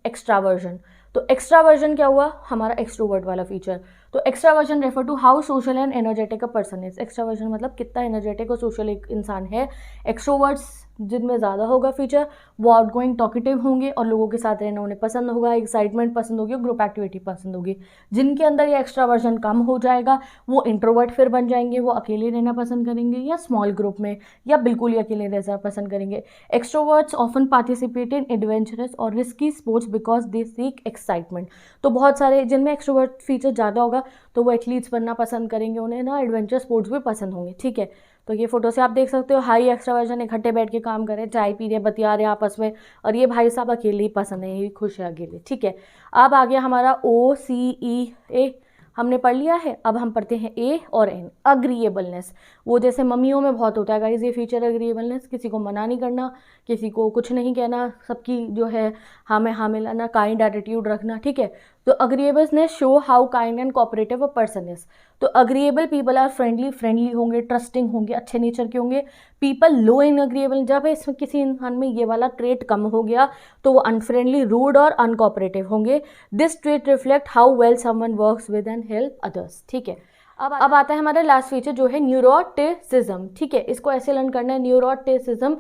एक्स्ट्रावर्जन। तो एक्स्ट्रावर्जन क्या हुआ, हमारा एक्सट्रोवर्ट वाला फीचर। तो extraversion refer to how social and energetic a person is. Extraversion मतलब कितना एनर्जेटिक और सोशल एक इंसान है। एक्सट्रोवर्ट्स जिनमें ज़्यादा होगा फीचर, वो आउटगोइंग टॉकेटिव होंगे और लोगों के साथ रहना उन्हें पसंद होगा, एक्साइटमेंट पसंद होगी और ग्रुप एक्टिविटी पसंद होगी। जिनके अंदर ये एक्स्ट्रावर्जन कम हो जाएगा वो इंट्रोवर्ट फिर बन जाएंगे, वो अकेले रहना पसंद करेंगे या स्मॉल ग्रुप में या बिल्कुल ही अकेले रहना पसंद करेंगे। Extroverts often participate in adventurous और risky sports because they seek excitement. तो बहुत सारे जिनमें एक्स्ट्रोवर्ट फीचर ज़्यादा होगा तो वो एथलीट्स बनना पसंद करेंगे, उन्हें ना एडवेंचर स्पोर्ट्स भी पसंद होंगे, ठीक है। तो ये फोटो से आप देख सकते हो, हाई एक्स्ट्रावर्जन इकट्ठे बैठ के काम कर रहे हैं, चाय पी रहे, बतिया रहे आपस में, और ये भाई साहब अकेले ही पसंद है, ये खुश है अकेले, ठीक है। अब आ गया हमारा OCE, हमने पढ़ लिया है। अब हम पढ़ते हैं A और N, अग्रीएबलनेस। वो जैसे मम्मियों में बहुत होता है गाइस ये फीचर, अग्रीएबलनेस, किसी को मना नहीं करना, किसी को कुछ नहीं कहना, सबकी जो है हाँ में हाँ मिलाना, काइंड एटीट्यूड रखना, ठीक है। तो agreeableness show how kind and cooperative a person is. तो अग्रीएबल पीपल आर फ्रेंडली होंगे, ट्रस्टिंग होंगे, अच्छे नेचर के होंगे। पीपल लो इन अग्रीएबल, जब इसमें किसी इंसान में ये वाला ट्रेट कम हो गया तो वो अनफ्रेंडली, रूड और अनकोऑपरेटिव होंगे। This trait reflect how well someone works with and help others, ठीक है। अब आता है हमारा लास्ट फीचर जो है न्यूरोटिसिज्म, ठीक है। इसको ऐसे लर्न करना है, न्यूरोटिसिज्म,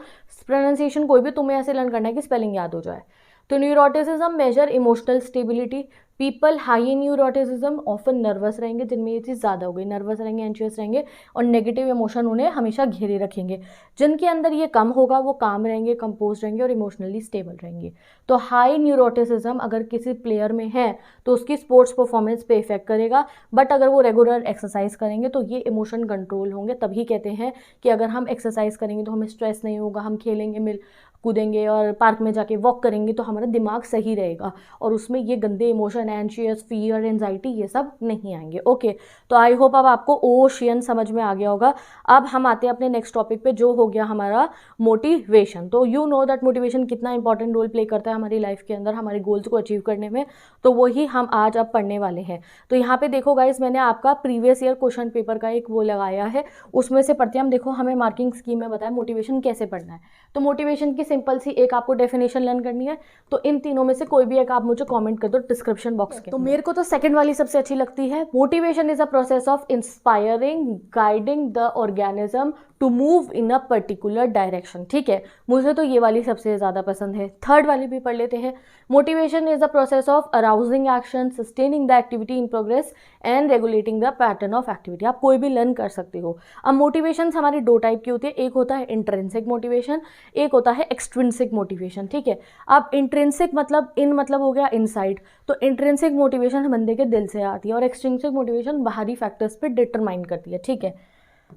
प्रोनाउंसिएशन कोई भी तुम्हें ऐसे लर्न करना है कि स्पेलिंग याद हो जाए। तो neuroticism measure emotional stability. People high in neuroticism often nervous रहेंगे, जिनमें ये चीज़ ज़्यादा हो गई, नर्वस रहेंगे, एंशियस रहेंगे और नेगेटिव इमोशन उन्हें हमेशा घेरे रखेंगे। जिनके अंदर ये कम होगा वो काम रहेंगे, कंपोज रहेंगे और इमोशनली स्टेबल रहेंगे। तो हाई न्यूरोटिसिज्म अगर किसी प्लेयर में है तो उसकी स्पोर्ट्स परफॉर्मेंस पे इफेक्ट करेगा, बट अगर वो रेगुलर एक्सरसाइज करेंगे तो ये इमोशन कंट्रोल होंगे। तभी कहते हैं कि अगर हम एक्सरसाइज करेंगे तो हमें स्ट्रेस नहीं होगा, हम खेलेंगे, कूदेंगे और पार्क में जाके वॉक करेंगे तो हमारा दिमाग सही रहेगा और उसमें ये गंदे इमोशन, एंशियस, फियर, एंजाइटी, ये सब नहीं आएंगे। ओके, तो आई होप अब आपको ओशियन समझ में आ गया होगा। अब हम आते हैं अपने नेक्स्ट टॉपिक पे जो हो गया हमारा मोटिवेशन। तो यू नो दैट मोटिवेशन कितना इंपॉर्टेंट रोल प्ले करता है हमारी लाइफ के अंदर, हमारे गोल्स को अचीव करने में। तो वही हम आज अब पढ़ने वाले हैं। तो यहाँ पे देखो गाइज, मैंने आपका प्रीवियस ईयर क्वेश्चन पेपर का एक वो लगाया है, उसमें से पढ़ते हैं हम। देखो हमें मार्किंग स्कीम में बताया मोटिवेशन कैसे पढ़ना है। तो मोटिवेशन की सिंपल सी एक आपको डेफिनेशन लर्न करनी है। तो इन तीनों में से कोई भी एक आप मुझे कमेंट कर दो डिस्क्रिप्शन बॉक्स के। तो मेरे को तो सेकंड वाली सबसे अच्छी लगती है। Motivation is a process of inspiring guiding the organism to move in a particular direction, ठीक है। मुझे तो ये वाली सबसे ज़्यादा पसंद है। थर्ड वाली भी पढ़ लेते हैं। Motivation is the process of arousing action, sustaining the activity in progress and regulating the pattern of activity. आप कोई भी लर्न कर सकते हो। अब मोटिवेशन हमारी दो टाइप की होती है, एक होता है इंट्रिंसिक मोटिवेशन, एक होता है एक्सट्रिंसिक मोटिवेशन, ठीक है। अब इंट्रिंसिक मतलब इन मतलब हो गया इनसाइड, तो इंट्रिंसिक मोटिवेशन बंदे के दिल से आती है और एक्सट्रिंसिक मोटिवेशन बाहरी फैक्टर्स पे डिटरमाइन करती है, ठीक है।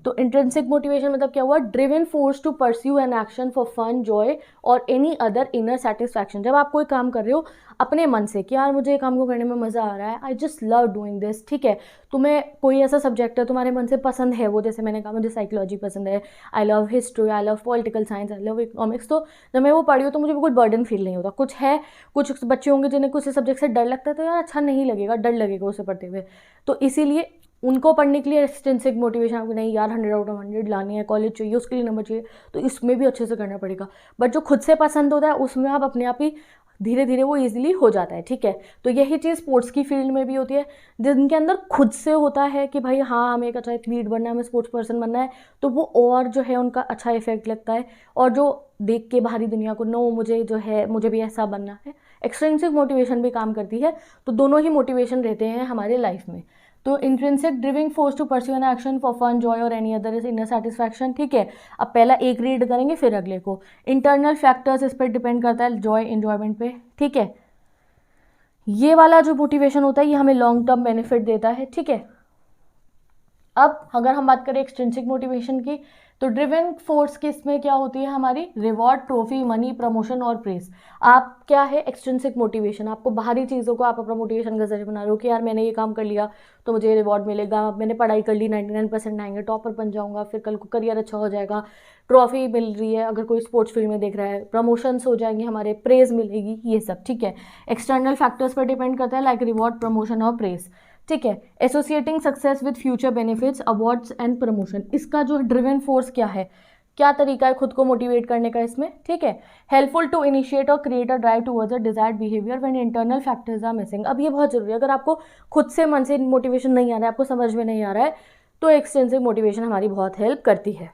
तो इंट्रिंसिक मोटिवेशन मतलब क्या हुआ, driven force to pursue an action for fun, joy और एनी अदर इनर सेटिस्फैक्शन। जब आप कोई काम कर रहे हो अपने मन से कि यार मुझे ये काम को करने में मज़ा आ रहा है, I just love doing this, ठीक है। तुम्हें कोई ऐसा सब्जेक्ट है तुम्हारे मन से पसंद है, वो जैसे मैंने कहा मुझे साइकोलॉजी पसंद है, I love history, I love political science, I love economics. तो जब मैं वो पढ़ी हूँ तो मुझे बिल्कुल बर्डन फील नहीं होता। कुछ है, कुछ बच्चे होंगे जिन्हें कुछ सब्जेक्ट से डर लगता है तो यार अच्छा नहीं लगेगा, डर लगेगा उसे पढ़ते हुए। तो इसीलिए उनको पढ़ने के लिए एक्सट्रिंसिक मोटिवेशन, आपको नहीं यार 100 आउट ऑफ 100 लानी है, कॉलेज चाहिए, उसके लिए नंबर चाहिए, तो इसमें भी अच्छे से करना पड़ेगा। बट जो खुद से पसंद होता है उसमें आप अपने आप ही धीरे धीरे वो इजीली हो जाता है, ठीक है। तो यही चीज़ स्पोर्ट्स की फील्ड में भी होती है, जिनके अंदर खुद से होता है कि भाई हाँ हमें एक अच्छा एथलीट बनना है, हमें स्पोर्ट्स पर्सन बनना है, तो वो और जो है उनका अच्छा इफेक्ट लगता है। और जो देख के बाहरी दुनिया को नो मुझे जो है मुझे भी ऐसा बनना है, एक्सट्रिंसिक मोटिवेशन भी काम करती है। तो दोनों ही मोटिवेशन रहते हैं हमारे लाइफ में। तो intrinsic driving force to pursue an action for fun, joy और any other is inner satisfaction. ठीक है, अब पहला एक रीड करेंगे फिर अगले को। इंटरनल फैक्टर्स इस पर डिपेंड करता है, जॉय इंजॉयमेंट पे। ठीक है, ये वाला जो मोटिवेशन होता है ये हमें लॉन्ग टर्म बेनिफिट देता है। ठीक है, अब अगर हम बात करें एक्सट्रिंसिक मोटिवेशन की, तो ड्रिवन फोर्स की इसमें क्या होती है हमारी, रिवॉर्ड, ट्रॉफी, मनी, प्रमोशन और प्रेस। आप क्या है एक्सट्रिंसिक मोटिवेशन, आपको बाहरी चीज़ों को आप अपना मोटिवेशन का जरिए बना रहे हो कि यार मैंने ये काम कर लिया तो मुझे रिवॉर्ड मिलेगा, मैंने पढ़ाई कर ली 99% आएंगे, टॉपर बन जाऊंगा, फिर कल को करियर अच्छा हो जाएगा, ट्रॉफी मिल रही है अगर कोई स्पोर्ट्स फील्ड में देख रहा है, प्रमोशंस हो जाएंगे हमारे, प्रेज मिलेगी, ये सब। ठीक है, एक्सटर्नल फैक्टर्स पर डिपेंड करता है लाइक रिवॉर्ड, प्रमोशन और प्रेस। ठीक है, associating success with future benefits, awards and promotion. इसका जो ड्रिवन फोर्स क्या है, क्या तरीका है खुद को मोटिवेट करने का इसमें। ठीक है, हेल्पफुल टू इनिशिएट और create a drive towards a desired behaviour when internal factors are missing. अब ये बहुत जरूरी है, अगर आपको खुद से मन से मोटिवेशन नहीं आ रहा है, आपको समझ में नहीं आ रहा है, तो एक्सटेंसिव मोटिवेशन हमारी बहुत हेल्प करती है।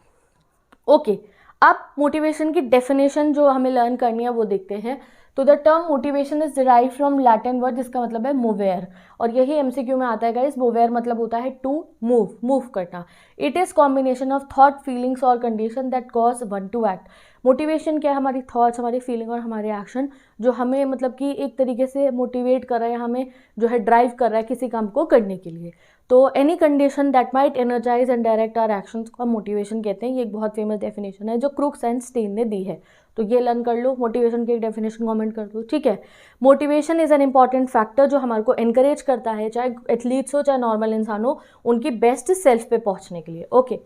ओके, अब मोटिवेशन की डेफिनेशन जो हमें लर्न करनी है वो देखते हैं। तो the term motivation is derive from Latin word जिसका मतलब है मूवेयर, और यही एमसीक्यू में आता है गाइस। मूवेयर मतलब होता है टू मूव, मूव करना। It is combination of thought, feelings और condition that cause one to act. Motivation क्या है, हमारी थॉट्स, हमारी फीलिंग और हमारे एक्शन जो हमें मतलब कि एक तरीके से मोटिवेट कर रहा है, हमें जो है ड्राइव कर रहा है किसी काम को करने के लिए। तो any condition that might energise and direct our actions को मोटिवेशन कहते हैं। ये एक बहुत फेमस डेफिनेशन है जो क्रूक्स एंड स्टीन ने दी है, तो ये लर्न कर लो। मोटिवेशन की एक डेफिनेशन कमेंट कर दो। ठीक है, motivation is an important factor जो हमारे को एनकरेज करता है, चाहे एथलीट्स हो चाहे नॉर्मल इंसान हो, उनकी बेस्ट सेल्फ पे पहुंचने के लिए। ओके,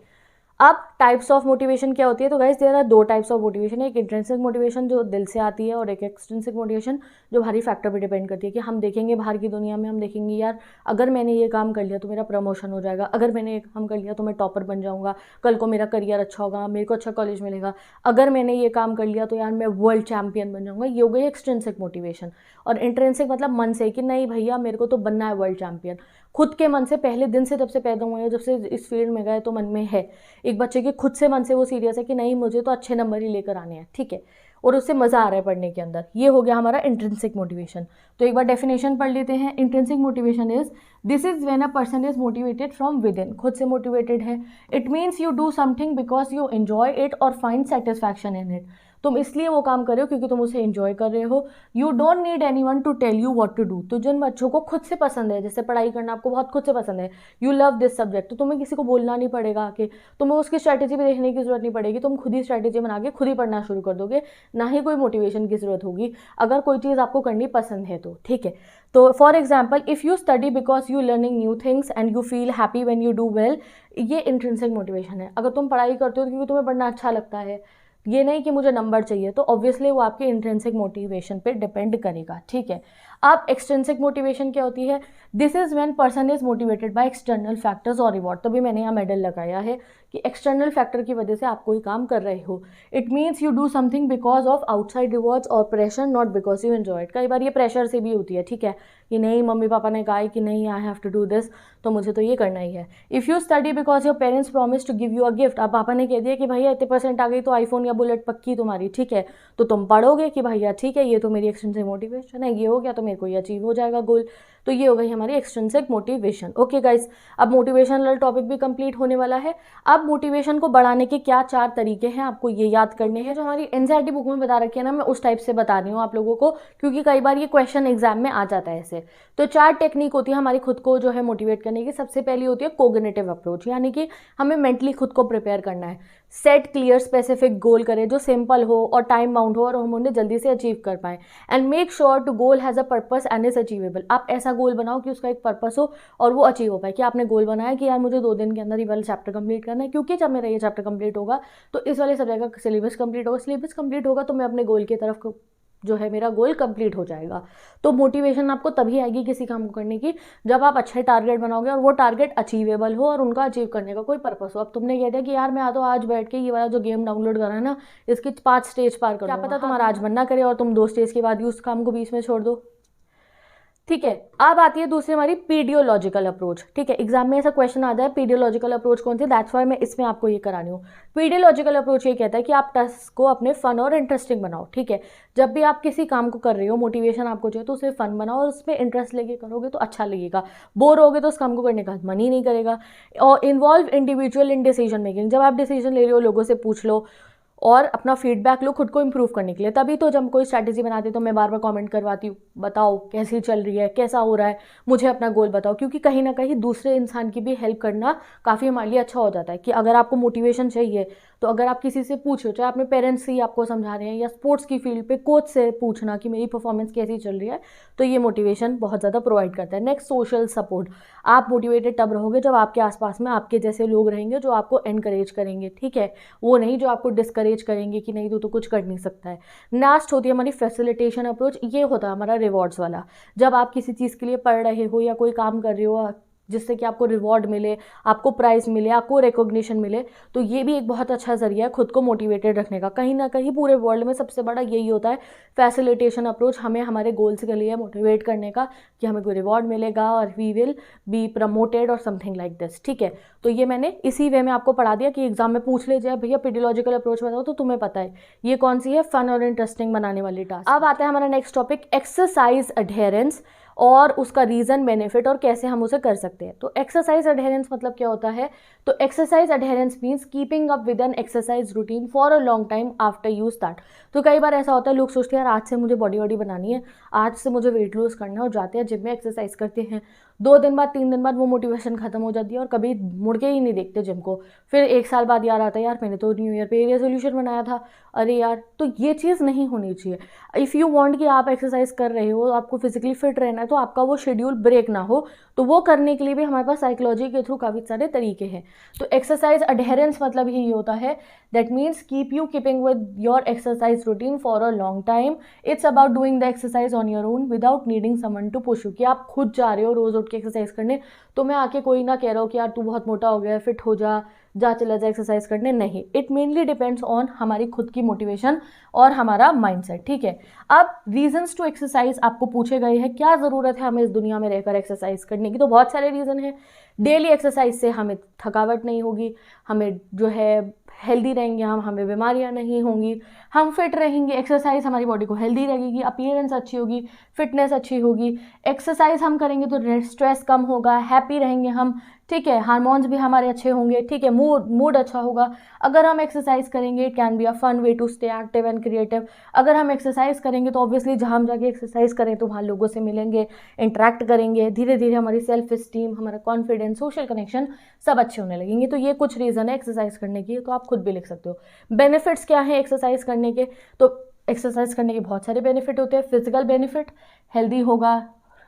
अब टाइप्स ऑफ मोटिवेशन क्या होती है, तो गाइस देयर आर दो टाइप्स ऑफ मोटिवेशन है, एक इंट्रिंसिक मोटिवेशन जो दिल से आती है और एक एक्सट्रिंसिक मोटिवेशन जो बाहरी फैक्टर पे डिपेंड करती है कि हम देखेंगे बाहर की दुनिया में, हम देखेंगे यार अगर मैंने ये काम कर लिया तो मेरा प्रमोशन हो जाएगा, अगर मैंने ये काम कर लिया तो मैं टॉपर बन जाऊंगा, कल को मेरा करियर अच्छा होगा, मेरे को अच्छा कॉलेज मिलेगा, अगर मैंने ये काम कर लिया तो यार मैं वर्ल्ड चैंपियन बन जाऊंगा। ये हो गई एक्सट्रिंसिक मोटिवेशन। और इंट्रिंसिक मतलब मन से कि नहीं भैया मेरे को तो बनना है वर्ल्ड चैंपियन, खुद के मन से, पहले दिन से जब से पैदा हुए हैं, जब से इस फील्ड में गए तो मन में है। एक बच्चे के खुद से मन से वो सीरियस है कि नहीं मुझे तो अच्छे नंबर ही लेकर आने हैं। ठीक है, और उससे मज़ा आ रहा है पढ़ने के अंदर। ये हो गया हमारा इंट्रिंसिक मोटिवेशन। तो एक बार डेफिनेशन पढ़ लेते हैं। Intrinsic motivation is this is when a person is motivated from with in, खुद से मोटिवेटेड है। It means you do something because you enjoy it और फाइंड सेटिस्फैक्शन इन इट। तुम इसलिए वो काम कर रहे हो क्योंकि तुम उसे एंजॉय कर रहे हो। You don't need anyone to tell you what to do. तो जिन बच्चों को खुद से पसंद है, जैसे पढ़ाई करना आपको बहुत खुद से पसंद है, यू लव दिस सब्जेक्ट, तो तुम्हें किसी को बोलना नहीं पड़ेगा कि तुम्हें उसकी स्ट्रैटेजी भी देखने की जरूरत नहीं पड़ेगी, तुम खुद ही स्ट्रैटेजी बना के खुद ही पढ़ना शुरू कर दोगे, ना ही कोई मोटिवेशन की जरूरत होगी अगर कोई चीज़ आपको करनी पसंद है तो। ठीक है, तो for example if you study because you learning new things and you feel happy when you do well, ये इंट्रिंसिक मोटिवेशन है। अगर तुम पढ़ाई करते हो क्योंकि तुम्हें पढ़ना अच्छा लगता है, ये नहीं कि मुझे नंबर चाहिए, तो ऑब्वियसली वो आपके इंट्रिंसिक मोटिवेशन पे डिपेंड करेगा। ठीक है, अब एक्सट्रिंसिक मोटिवेशन क्या होती है, this is when person is motivated by external factors और रिवॉर्ड। तभी मैंने यहाँ मेडल लगाया है कि एक्सटर्नल फैक्टर की वजह से आप कोई काम कर रहे हो। It means you do something because of outside rewards और pressure, not because you enjoy it. कई बार ये प्रेशर से भी होती है। ठीक है, कि नहीं मम्मी पापा ने कहा है कि नहीं I have to do this, तो मुझे तो ये करना ही है। If you study because your parents promise to give you a gift, अब पापा ने कह दिया कि भैया इतने % आ गई तो आईफोन या बुलेट पक्की तुम्हारी। ठीक है, तो तुम पढ़ोगे कि भैया ठीक है ये तो मेरी एक्सट्रिंसिक मोटिवेशन है, ये हो गया तो मेरे को ये अचीव हो जाएगा गोल। तो ये हो गई हमारी एक्सट्रिंसिक मोटिवेशन। ओके गाइस, अब मोटिवेशनल टॉपिक भी कंप्लीट होने वाला है। अब मोटिवेशन को बढ़ाने के क्या 4 तरीके हैं आपको ये याद करने हैं। जो हमारी एनसीईआरटी बुक में बता रखी है ना, मैं उस टाइप से बता रही हूँ आप लोगों को, क्योंकि कई बार ये क्वेश्चन एग्जाम में आ जाता है ऐसे। तो 4 टेक्निक होती है हमारी खुद को जो है मोटिवेट करने की। सबसे पहली होती है कोग्निटिव अप्रोच, यानी कि हमें मेंटली खुद को प्रिपेयर करना है। सेट क्लियर स्पेसिफिक गोल करें जो सिंपल हो और टाइम बाउंड हो और हम उन्हें जल्दी से अचीव कर पाएं। And make sure to goal has a purpose and is achievable. आप ऐसा गोल बनाओ कि उसका एक पर्पस हो और वो अचीव हो पाए, कि आपने गोल बनाया कि यार मुझे 2 दिन के अंदर ये वाला चैप्टर कंप्लीट करना है, क्योंकि जब मेरा ये चैप्टर कंप्लीट होगा तो इस वाले सब्जेक्ट का सिलेबस कंप्लीट होगा, सिलेबस कंप्लीट होगा तो मैं अपने गोल की तरफ जो है मेरा गोल कंप्लीट हो जाएगा। तो मोटिवेशन आपको तभी आएगी किसी काम को करने की जब आप अच्छे टारगेट बनाओगे और वो टारगेट अचीवेबल हो और उनका अचीव करने का कोई पर्पस हो। अब तुमने कह दिया कि यार मैं तो आज बैठ के ये वाला जो गेम डाउनलोड करा है ना, इसकी 5 स्टेज पार कर, क्या पता तुम्हारा आज मन ना करे और तुम 2 स्टेज के बाद ही उस काम को बीच में छोड़ दो। ठीक है। अब आती है दूसरी हमारी पीडियोलॉजिकल अप्रोच। ठीक है, एग्जाम में ऐसा क्वेश्चन आता है पीडियोलॉजिकल अप्रोच कौन सी, दैट्स वाई मैं इसमें आपको ये करा रही हूँ। पीडियोलॉजिकल अप्रोच ये कहता है कि आप टास्क को अपने फन और इंटरेस्टिंग बनाओ। ठीक है, जब भी आप किसी काम को कर रहे हो, मोटिवेशन आपको चाहिए तो उसे फन बनाओ और उसमें इंटरेस्ट लेके करोगे तो अच्छा लगेगा। बोर होगे तो उस काम को करने का मन ही नहीं करेगा। और involve individual in decision making, जब आप डिसीजन ले रहे हो लोगों से पूछ लो और अपना फीडबैक लो खुद को इम्प्रूव करने के लिए। तभी तो जब कोई स्ट्रैटेजी बनाती तो मैं बार बार कमेंट करवाती हूँ, बताओ कैसी चल रही है, कैसा हो रहा है, मुझे अपना गोल बताओ। क्योंकि कहीं ना कहीं दूसरे इंसान की भी हेल्प करना काफ़ी हमारे लिए अच्छा हो जाता है। कि अगर आपको मोटिवेशन चाहिए तो अगर आप किसी से पूछो, चाहे अपने पेरेंट्स ही आपको समझा रहे हैं या स्पोर्ट्स की फील्ड पे कोच से पूछना कि मेरी परफॉर्मेंस कैसी चल रही है, तो ये मोटिवेशन बहुत ज़्यादा प्रोवाइड करता है। Next, social support. आप मोटिवेटेड तब रहोगे जब आपके आसपास में आपके जैसे लोग रहेंगे जो आपको एनकरेज करेंगे। ठीक है, वो नहीं जो आपको डिस्करेज करेंगे कि नहीं तू तो कुछ कर नहीं सकता है। लास्ट होती है हमारी फैसिलिटेशन अप्रोच। ये होता है हमारा रिवॉर्ड्स वाला। जब आप किसी चीज़ के लिए पढ़ रहे हो या कोई काम कर रहे हो जिससे कि आपको रिवॉर्ड मिले, आपको प्राइज़ मिले, आपको रिकॉग्निशन मिले, तो ये भी एक बहुत अच्छा जरिया है खुद को मोटिवेटेड रखने का। कहीं ना कहीं पूरे वर्ल्ड में सबसे बड़ा यही होता है फैसिलिटेशन अप्रोच, हमें हमारे गोल्स के लिए मोटिवेट करने का कि हमें कोई रिवॉर्ड मिलेगा और वी विल बी प्रमोटेड और समथिंग लाइक दिस। ठीक है, तो ये मैंने इसी वे में आपको पढ़ा दिया कि एग्जाम में पूछ ले जाए भैया पीडियोलॉजिकल अप्रोच बताओ तो तुम्हें पता है ये कौन सी है, फन और इंटरेस्टिंग बनाने वाली टास्क। अब आता है हमारा नेक्स्ट टॉपिक, एक्सरसाइज अडेरेंस और उसका रीज़न, बेनिफिट और कैसे हम उसे कर सकते हैं। तो एक्सरसाइज अडेरेंस मतलब क्या होता है, तो exercise adherence means keeping up with an exercise routine for a long time after you start. तो कई बार ऐसा होता है लोग सोचते हैं यार आज से मुझे बॉडी वॉडी बनानी है, आज से मुझे वेट लूज करना है और जाते हैं जिम में एक्सरसाइज करते हैं। 2 दिन बाद 3 दिन बाद वो मोटिवेशन खत्म हो जाती है और कभी मुड़ के ही नहीं देखते जिम को। फिर 1 साल बाद याद आता है यार मैंने तो न्यू ईयर पे रेजोल्यूशन बनाया था, अरे यार। तो ये चीज़ नहीं होनी चाहिए। इफ़ यू वांट कि आप एक्सरसाइज कर रहे हो, आपको फिजिकली फिट रहना है, तो आपका वो शेड्यूल ब्रेक ना हो, तो वो करने के लिए भी हमारे पास साइकोलॉजी के थ्रू काफ़ी सारे तरीके हैं। तो एक्सरसाइज अडेरेंस मतलब ही ये होता है, that means keeping with your exercise routine for a long time. It's about doing the exercise on your own without needing someone to push you. कि आप खुद जा रहे हो रोज उठ के एक्सरसाइज करने, तो मैं आके कोई ना कह रहा हूँ कि यार तू बहुत मोटा हो गया है, फिट हो जा, जा चला जा एक्सरसाइज करने, नहीं। इट मेनली डिपेंड्स ऑन हमारी खुद की मोटिवेशन और हमारा माइंडसेट। ठीक है, अब रीजंस टू एक्सरसाइज आपको पूछे गए हैं, क्या ज़रूरत है हमें इस दुनिया में रहकर एक्सरसाइज करने की, तो बहुत सारे रीज़न हैं। डेली एक्सरसाइज से हमें थकावट नहीं होगी, हमें जो है हेल्दी रहेंगे हम, हमें बीमारियां नहीं होंगी, हम फिट रहेंगे। एक्सरसाइज हमारी बॉडी को हेल्दी रखेगी, अपीयरेंस अच्छी होगी, फिटनेस अच्छी होगी। एक्सरसाइज हम करेंगे तो स्ट्रेस कम होगा, हैप्पी रहेंगे हम। ठीक है, हार्मोन्स भी हमारे अच्छे होंगे। ठीक है, मूड अच्छा होगा अगर हम एक्सरसाइज करेंगे। It can be a fun way to stay active and creative. अगर हम एक्सरसाइज करेंगे तो ऑब्वियसली जहाँ हम जाके एक्सरसाइज करें तो वहाँ लोगों से मिलेंगे, इंटरेक्ट करेंगे, धीरे धीरे हमारी सेल्फ इस्टीम, हमारा कॉन्फिडेंस, सोशल कनेक्शन सब अच्छे होने लगेंगे। तो ये कुछ रीज़न है एक्सरसाइज करने की, तो आप खुद भी लिख सकते हो। बेनिफिट्स क्या है एक्सरसाइज करने के, तो एक्सरसाइज करने के बहुत सारे बेनिफिट होते हैं। फिजिकल बेनिफिट, हेल्दी होगा,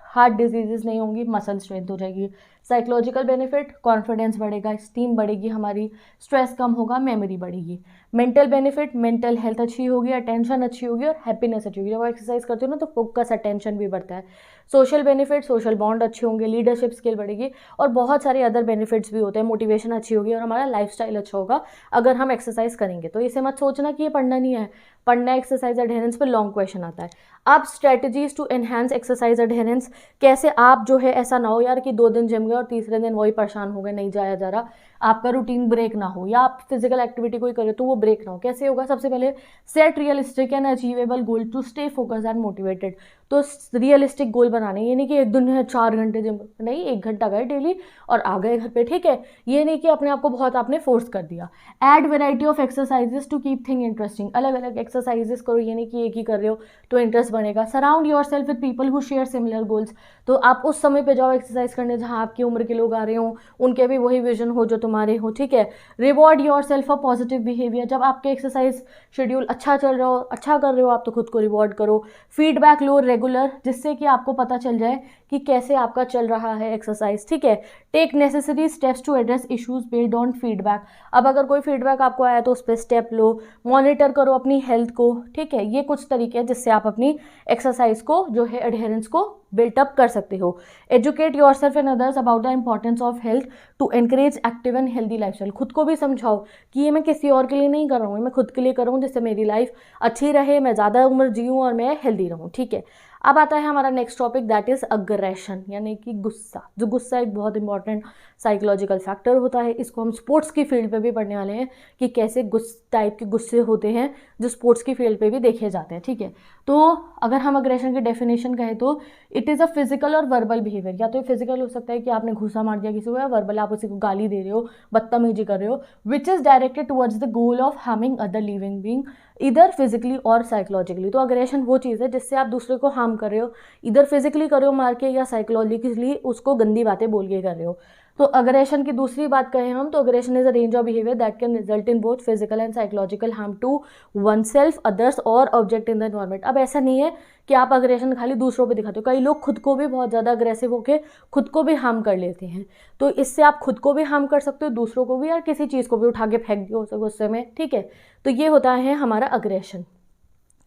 हार्ट डिजीजेस नहीं होंगी, मसल स्ट्रेंथ हो जाएगी। साइकोलॉजिकल बेनिफिट, कॉन्फिडेंस बढ़ेगा, स्टीम बढ़ेगी हमारी, स्ट्रेस कम होगा, मेमोरी बढ़ेगी। मेंटल बेनिफिट, मेंटल हेल्थ अच्छी होगी, अटेंशन अच्छी होगी और हैप्पीनेस अच्छी होगी। जब आप एक्सरसाइज करते हो ना तो फोकस, अटेंशन भी बढ़ता है। सोशल बेनिफिट, सोशल बॉन्ड अच्छे होंगे, लीडरशिप स्किल बढ़ेगी और बहुत सारे अदर बेनिफिट्स भी होते हैं। मोटिवेशन अच्छी होगी और हमारा लाइफस्टाइल अच्छा होगा अगर हम एक्सरसाइज करेंगे। तो इसे मत सोचना कि ये पढ़ना नहीं है, पढ़ना एक्सरसाइज अडेरेंस पर लॉन्ग क्वेश्चन आता है। अब strategies to enhance exercise adherence, कैसे आप जो है ऐसा ना हो यार कि 2 दिन जिम गए और तीसरे दिन वही परेशान हो गए, नहीं जाया जा रहा, आपका रूटीन ब्रेक ना हो, या आप फिजिकल एक्टिविटी कोई करे तो वो ब्रेक ना हो। कैसे होगा, सबसे पहले set realistic and achievable goal to stay focus and motivated. तो रियलिस्टिक गोल बनाने, ये नहीं कि एक दिन है 4 घंटे जिम, नहीं, 1 घंटा गए डेली और आ गए घर पे। ठीक है, ये नहीं कि अपने आप को बहुत आपने फोर्स कर दिया। Add variety of exercises to keep thing interesting, अलग अलग एक्सरसाइजेस करो, ये नहीं कि एक ही कर रहे हो तो इंटरेस्ट बनेगा। Surround your self with people who share similar goals, तो आप उस समय पे जाओ एक्सरसाइज करने जहाँ आपकी उम्र के लोग आ रहे हो, उनके भी वही विजन हो जो तुम्हारे हो। ठीक है, reward your self for positive behaviour, जब आपके एक्सरसाइज शेड्यूल अच्छा चल रहा हो, अच्छा कर रहे हो आप, तो खुद को रिवॉर्ड करो। फीडबैक लो रेगुलर, जिससे कि आपको पता चल जाए कि कैसे आपका चल रहा है एक्सरसाइज। ठीक है, take necessary steps to address issues based on feedback, अब अगर कोई फीडबैक आपको आया तो उस पर स्टेप लो। मॉनिटर करो अपनी हेल्थ को। ठीक है, ये कुछ तरीके हैं जिससे आप अपनी एक्सरसाइज को जो है एडहेरेंस को बिल्टअप कर सकते हो। Educate your self and others about the importance of health to encourage active and healthy lifestyle, खुद को भी समझाओ कि ये मैं किसी और के लिए नहीं कर रहा हूँ, मैं खुद के लिए कर रहा हूँ जिससे मेरी लाइफ अच्छी रहे, मैं ज़्यादा उम्र जीऊँ और मैं हेल्दी रहूँ। ठीक है, अब आता है हमारा next topic, that is aggression, यानी कि गुस्सा। जो गुस्सा एक बहुत इंपॉर्टेंट साइकोलॉजिकल फैक्टर होता है, इसको हम स्पोर्ट्स की फील्ड पे भी पढ़ने वाले हैं कि कैसे टाइप के गुस्से होते हैं जो स्पोर्ट्स की फील्ड पे भी देखे जाते हैं, ठीक है। तो अगर हम अग्रेशन की डेफिनेशन कहें तो इट इज़ अ फिजिकल और वर्बल बिहेवियर। या तो फिजिकल हो सकता है कि आपने घूसा मार दिया किसी को, या वर्बल आप उसी को गाली दे रहे हो, बदतमीजी कर रहे हो, which is directed towards the goal of harming other living being इधर फिजिकली और साइकोलॉजिकली। तो अग्रेशन वो चीज़ है जिससे आप दूसरे को हार्म कर रहे हो, इधर फिजिकली कर रहे हो मार के, या साइकोलॉजिकली उसको गंदी बातें बोल के कर रहे हो। तो अग्रेशन की दूसरी बात कहें हम तो aggression is a range of behaviour that can result in both physical and psychological harm to one self, others और ऑब्जेक्ट इन द एनवायरमेंट। अब ऐसा नहीं है कि आप अग्रेशन खाली दूसरों पे दिखाते हो, कई लोग खुद को भी बहुत ज़्यादा अग्रेसिव होकर खुद को भी हार्म कर लेते हैं। तो इससे आप खुद को भी हार्म कर सकते हो, दूसरों को भी, या किसी चीज़ को भी उठा के फेंक दियो गुस्से में, ठीक है। तो ये होता है हमारा अग्रेशन।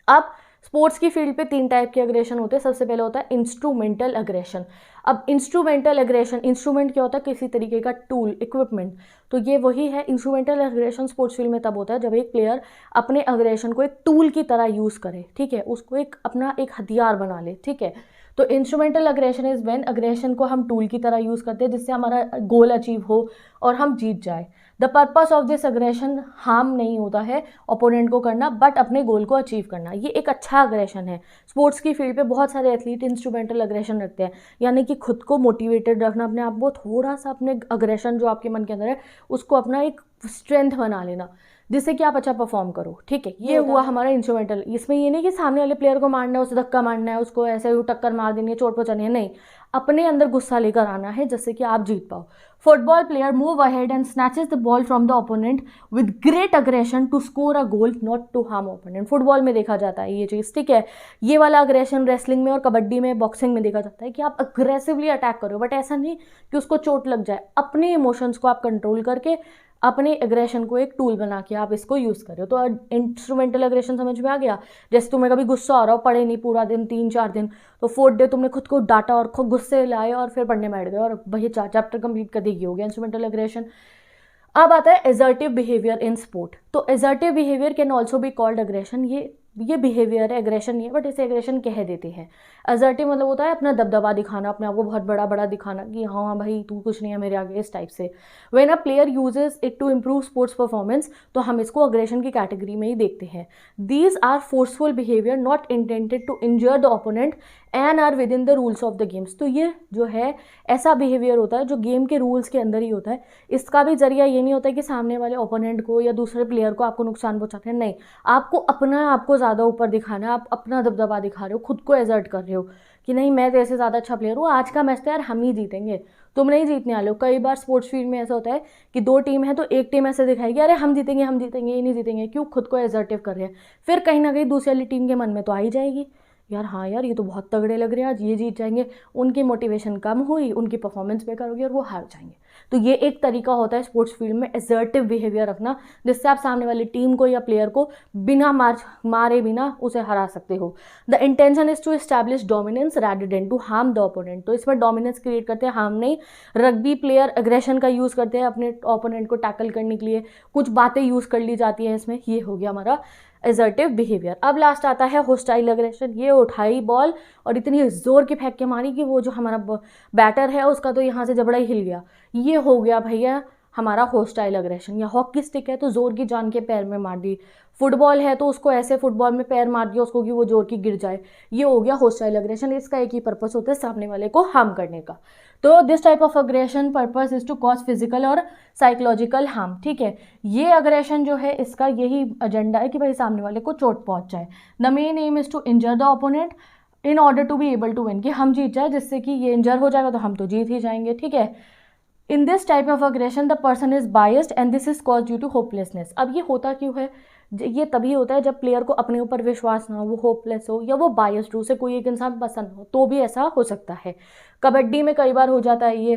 अब स्पोर्ट्स की फील्ड पे 3 टाइप के अग्रेशन होते हैं। सबसे पहले होता है इंस्ट्रूमेंटल अग्रेशन। अब इंस्ट्रूमेंटल अग्रेशन, इंस्ट्रूमेंट क्या होता है, किसी तरीके का टूल, इक्विपमेंट। तो ये वही है, इंस्ट्रूमेंटल अग्रेशन स्पोर्ट्स फील्ड में तब होता है जब एक प्लेयर अपने अग्रेशन को एक टूल की तरह यूज़ करे, ठीक है, उसको अपना एक हथियार बना ले, ठीक है। तो instrumental aggression is when aggression को हम टूल की तरह यूज़ करते हैं जिससे हमारा गोल अचीव हो और हम जीत जाए। The purpose of this aggression harm नहीं होता है ओपोनेंट को करना, बट अपने गोल को अचीव करना। ये एक अच्छा अग्रेशन है। स्पोर्ट्स की फील्ड पे बहुत सारे एथलीट इंस्ट्रूमेंटल अग्रेशन रखते हैं, यानी कि खुद को मोटिवेटेड रखना, अपने आप को थोड़ा सा अपने अग्रेशन जो आपके मन के अंदर है उसको अपना एक स्ट्रेंथ बना लेना जिससे कि आप अच्छा परफॉर्म करो, ठीक है। ये हुआ हमारा इंस्ट्रूमेंटल। इसमें ये नहीं कि सामने वाले प्लेयर को मारना है, उसे धक्का मारना है, उसको ऐसे टक्कर मार देनी है, चोट पहुंचानी है, नहीं, अपने अंदर गुस्सा लेकर आना है जिससे कि आप जीत पाओ। Football player move ahead and snatches the ball from the opponent with great aggression to score a goal, not to harm opponent. Football में देखा जाता है ये चीज़, ठीक है। ये वाला अग्रेशन रेसलिंग में और कबड्डी में, बॉक्सिंग में देखा जाता है कि आप अग्रेसिवली अटैक करो, बट ऐसा नहीं कि उसको चोट लग जाए। अपने इमोशंस को आप कंट्रोल करके अपने एग्रेशन को एक टूल बना के आप इसको यूज़ करो। तो इंस्ट्रूमेंटल एग्रेशन समझ में आ गया। जैसे तुम्हें कभी गुस्सा आ रहा हो, पढ़े नहीं पूरा दिन, 3-4 दिन, तो 4th डे तुमने खुद को डांटा और खुद गुस्से लाए और फिर पढ़ने बैठ गए और वही 4 चैप्टर कंप्लीट कर देगी, हो गया इंस्ट्रूमेंटल एग्रेशन। अब आता है एजर्टिव बिहेवियर इन स्पोर्ट। तो assertive behaviour can also be called aggression. ये बिहेवियर है, एग्रेशन नहीं है, बट इसे एग्रेशन कह देते हैं। असर्टिव मतलब होता है अपना दबदबा दिखाना, अपने आप को बहुत बड़ा बड़ा दिखाना कि हाँ भाई तू कुछ नहीं है मेरे आगे, इस टाइप से। When a player uses it to improve sports performance, तो हम इसको अग्रेशन की कैटेगरी में ही देखते हैं। These are forceful behaviour not intended to injure the opponent and are within the rules of the games. तो ये जो है ऐसा बिहेवियर होता है जो गेम के रूल्स के अंदर ही होता है। इसका भी जरिया ये नहीं होता है कि सामने वाले ओपोनेंट को या दूसरे प्लेयर को आपको नुकसान पहुंचाते हैं, नहीं, आपको अपना आपको ज़्यादा ऊपर दिखाना है, आप अपना दबदबा दिखा रहे हो, खुद को एजर्ट कर रहे हो कि नहीं मैं तेरे से ज़्यादा अच्छा प्लेयर हूँ, आज का मैच तो यार हम ही जीतेंगे, तुम नहीं जीतने वाले हो। कई बार स्पोर्ट्स फील्ड में ऐसा होता है कि 2 टीम है तो एक टीम ऐसे दिखाएगी अरे हम जीतेंगे हम जीतेंगे, ये नहीं जीतेंगे, क्यों, खुद को एजर्टिव कर रहे हैं। फिर कहीं ना कहीं दूसरी वाली टीम के मन में तो आ ही जाएगी यार, हाँ यार ये तो बहुत तगड़े लग रहे हैं, आज ये जीत जाएंगे, उनकी मोटिवेशन कम हुई, उनकी परफॉर्मेंस बेकार होगी और वो हार जाएंगे। तो ये एक तरीका होता है स्पोर्ट्स फील्ड में एसर्टिव बिहेवियर रखना, जिससे आप सामने वाली टीम को या प्लेयर को बिना मारे बिना उसे हरा सकते हो। The intention is to establish dominance rather than to harm the opponent. तो इसमें डोमिनेंस क्रिएट करते हैं, हार्म नहीं। रग्बी प्लेयर एग्रेशन का यूज़ करते हैं अपने ओपोनेंट को टैकल करने के लिए, कुछ बातें यूज़ कर ली जाती हैं इसमें। ये हो गया हमारा एजर्टिव बिहेवियर। अब लास्ट आता है होस्टाइल अग्रेशन। ये उठाई बॉल और इतनी जोर की फेंक के मारी कि वो जो हमारा बैटर है उसका तो यहाँ से जबड़ा ही हिल गया। ये हो गया भैया हमारा होस्टाइल अग्रेशन। या हॉकी स्टिक है तो जोर की जान के पैर में मार दी, फुटबॉल है तो उसको ऐसे फुटबॉल में पैर मार दिया उसको कि वो जोर की गिर जाए, ये हो गया होस्टाइल अग्रेशन। इसका एक ही पर्पस होता है सामने वाले को हार्म करने का। तो this type of aggression purpose is to cause physical और साइकोलॉजिकल हार्म, ठीक है। ये अग्रेशन जो है इसका यही एजेंडा है कि भाई सामने वाले को चोट पहुंच जाए। The main aim is to injure the opponent in order to be able to win, कि हम जीत जाए, जिससे कि ये इंजर हो जाएगा तो हम तो जीत ही जाएंगे, ठीक है। In this type of aggression the person is biased and this is cause due to hopelessness. अब ये होता क्यों है, ये तभी होता है जब प्लेयर को अपने ऊपर विश्वास ना हो, वो होपलेस हो या वो बायस्ड हो, उसे कोई एक इंसान पसंद हो, तो भी ऐसा हो सकता है। कबड्डी में कई बार हो जाता है ये,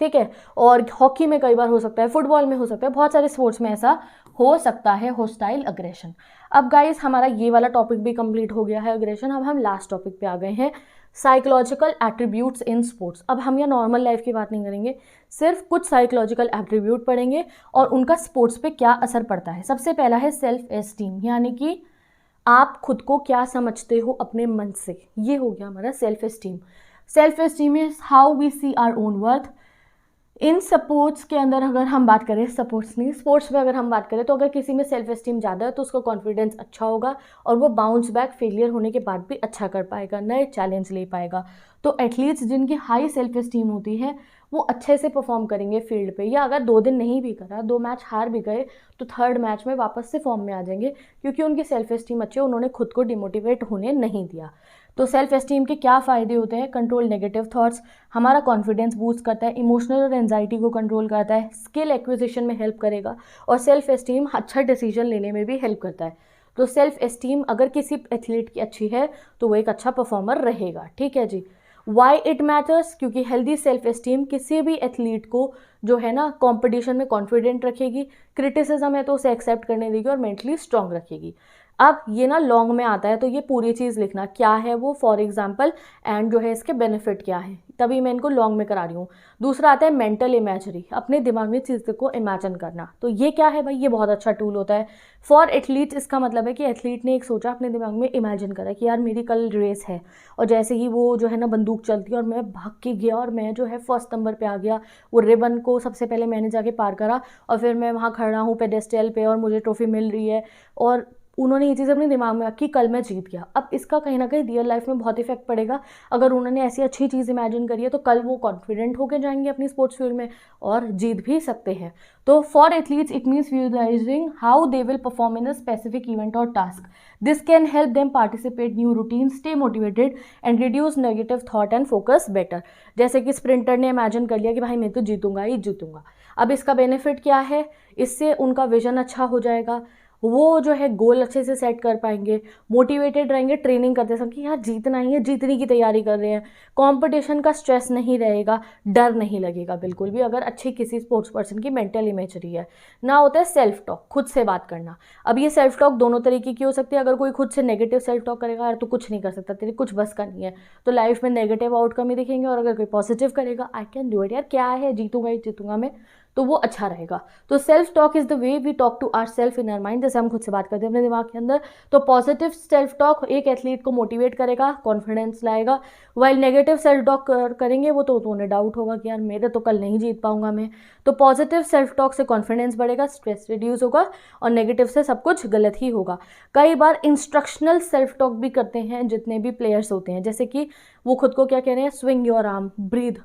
ठीक है, और हॉकी में कई बार हो सकता है, फुटबॉल में हो सकता है, बहुत सारे स्पोर्ट्स में ऐसा हो सकता है होस्टाइल अग्रेशन। अब गाइस हमारा ये वाला टॉपिक भी कंप्लीट हो गया है अग्रेशन। अब हम लास्ट टॉपिक पे आ गए हैं, साइकोलॉजिकल एट्रीब्यूट्स इन स्पोर्ट्स। अब हम यहाँ नॉर्मल लाइफ की बात नहीं करेंगे, सिर्फ कुछ साइकोलॉजिकल एट्रीब्यूट पढ़ेंगे और उनका स्पोर्ट्स पे क्या असर पड़ता है। सबसे पहला है सेल्फ एस्टीम, यानी कि आप खुद को क्या समझते हो अपने मन से, ये हो गया हमारा self esteem. Self esteem is how we see our own worth. In sports के अंदर अगर हम बात करें, स्पोर्ट्स में अगर हम बात करें, तो अगर किसी में सेल्फ एस्टीम ज़्यादा है तो उसका कॉन्फिडेंस अच्छा होगा और वो बाउंस बैक फेलियर होने के बाद भी अच्छा कर पाएगा, नए चैलेंज ले पाएगा। तो एथलीट्स जिनकी हाई सेल्फ एस्टीम होती है वो अच्छे से परफॉर्म करेंगे फील्ड पे, या अगर 2 दिन नहीं भी करा, 2 मैच हार भी गए, तो थर्ड मैच में वापस से फॉर्म में आ जाएंगे, क्योंकि उनकी सेल्फ एस्टीम अच्छी है, उन्होंने खुद को डिमोटिवेट होने नहीं दिया। तो सेल्फ एस्टीम के क्या फ़ायदे होते हैं? कंट्रोल नेगेटिव थॉट्स, हमारा कॉन्फिडेंस बूस्ट करता है, इमोशनल और एंजाइटी को कंट्रोल करता है, स्किल एक्विजिशन में हेल्प करेगा, और सेल्फ एस्टीम अच्छा डिसीजन लेने में भी हेल्प करता है। तो सेल्फ एस्टीम अगर किसी एथलीट की अच्छी है तो वो एक अच्छा परफॉर्मर रहेगा। ठीक है जी। Why it matters? क्योंकि हेल्दी सेल्फ एस्टीम किसी भी एथलीट को जो है ना कंपटीशन में कॉन्फिडेंट रखेगी, क्रिटिसिज्म है तो उसे एक्सेप्ट करने देगी और मेंटली स्ट्रांग रखेगी। अब ये ना लॉन्ग में आता है, तो ये पूरी चीज़ लिखना क्या है वो, फॉर एग्जाम्पल, एंड जो है इसके बेनिफिट क्या है, तभी मैं इनको लॉन्ग में करा रही हूँ। दूसरा आता है मेंटल इमेजरी, अपने दिमाग में चीज़ को इमेजिन करना। तो ये क्या है भाई? ये बहुत अच्छा टूल होता है फॉर एथलीट। इसका मतलब है कि एथलीट ने एक सोचा, अपने दिमाग में इमेजिन करा कि यार मेरी कल रेस है, और जैसे ही वो जो है ना बंदूक चलती है और मैं भाग के गया और मैं जो है फर्स्ट नंबर पे आ गया, वो रिबन को सबसे पहले मैंने जाके पार करा, और फिर मैं वहाँ खड़ा हूँ पेडेस्टल पे और मुझे ट्रॉफी मिल रही है, और उन्होंने ये चीज़ अपने दिमाग में रखी, कल मैं जीत गया। अब इसका कहीं ना कहीं रियल लाइफ में बहुत इफेक्ट पड़ेगा। अगर उन्होंने ऐसी अच्छी चीज़ इमेजिन करी है तो कल वो कॉन्फिडेंट होकर जाएंगे अपनी स्पोर्ट्स फील्ड में और जीत भी सकते हैं। तो for athletes it means visualizing how they will perform in a specific event और task. This can help them participate new routine, stay motivated and reduce negative thought and focus better. जैसे कि sprinter ने imagine कर लिया कि भाई मैं तो जीतूंगा ही जीतूंगा। अब इसका बेनिफिट क्या है? इससे उनका विजन अच्छा हो जाएगा, वो जो है गोल अच्छे से सेट कर पाएंगे, मोटिवेटेड रहेंगे ट्रेनिंग करते समय कि यार जीतना ही है, जीतने की तैयारी कर रहे हैं। कंपटीशन का स्ट्रेस नहीं रहेगा, डर नहीं लगेगा बिल्कुल भी, अगर अच्छी किसी स्पोर्ट्स पर्सन की मेंटल इमेजरी है ना। होता है सेल्फ टॉक, खुद से बात करना। अब ये सेल्फ टॉक दोनों तरीके की हो सकती है। अगर कोई खुद से नेगेटिव सेल्फ टॉक करेगा, यार तो कुछ नहीं कर सकता, तेरे कुछ बस का नहीं है, तो लाइफ में नेगेटिव आउटकम ही दिखेंगे। और अगर कोई पॉजिटिव करेगा, आई कैन डू इट, यार क्या है, जीतूंगा ही जीतूंगा मैं, तो वो अच्छा रहेगा। तो self talk is the way we talk to our self in our mind, जैसे हम खुद से बात करते हैं अपने दिमाग के अंदर। तो पॉजिटिव सेल्फ टॉक एक एथलीट को मोटिवेट करेगा, कॉन्फिडेंस लाएगा, वाइल नेगेटिव सेल्फ टॉक करेंगे वो तो उन्हें डाउट होगा कि यार मेरे तो कल नहीं जीत पाऊंगा मैं। तो पॉजिटिव सेल्फ टॉक से कॉन्फिडेंस बढ़ेगा, स्ट्रेस रिड्यूस होगा, और नेगेटिव से सब कुछ गलत ही होगा। कई बार इंस्ट्रक्शनल सेल्फ टॉक भी करते हैं जितने भी प्लेयर्स होते हैं, जैसे कि वो खुद को क्या कह रहे हैं, swing your arm, breathe,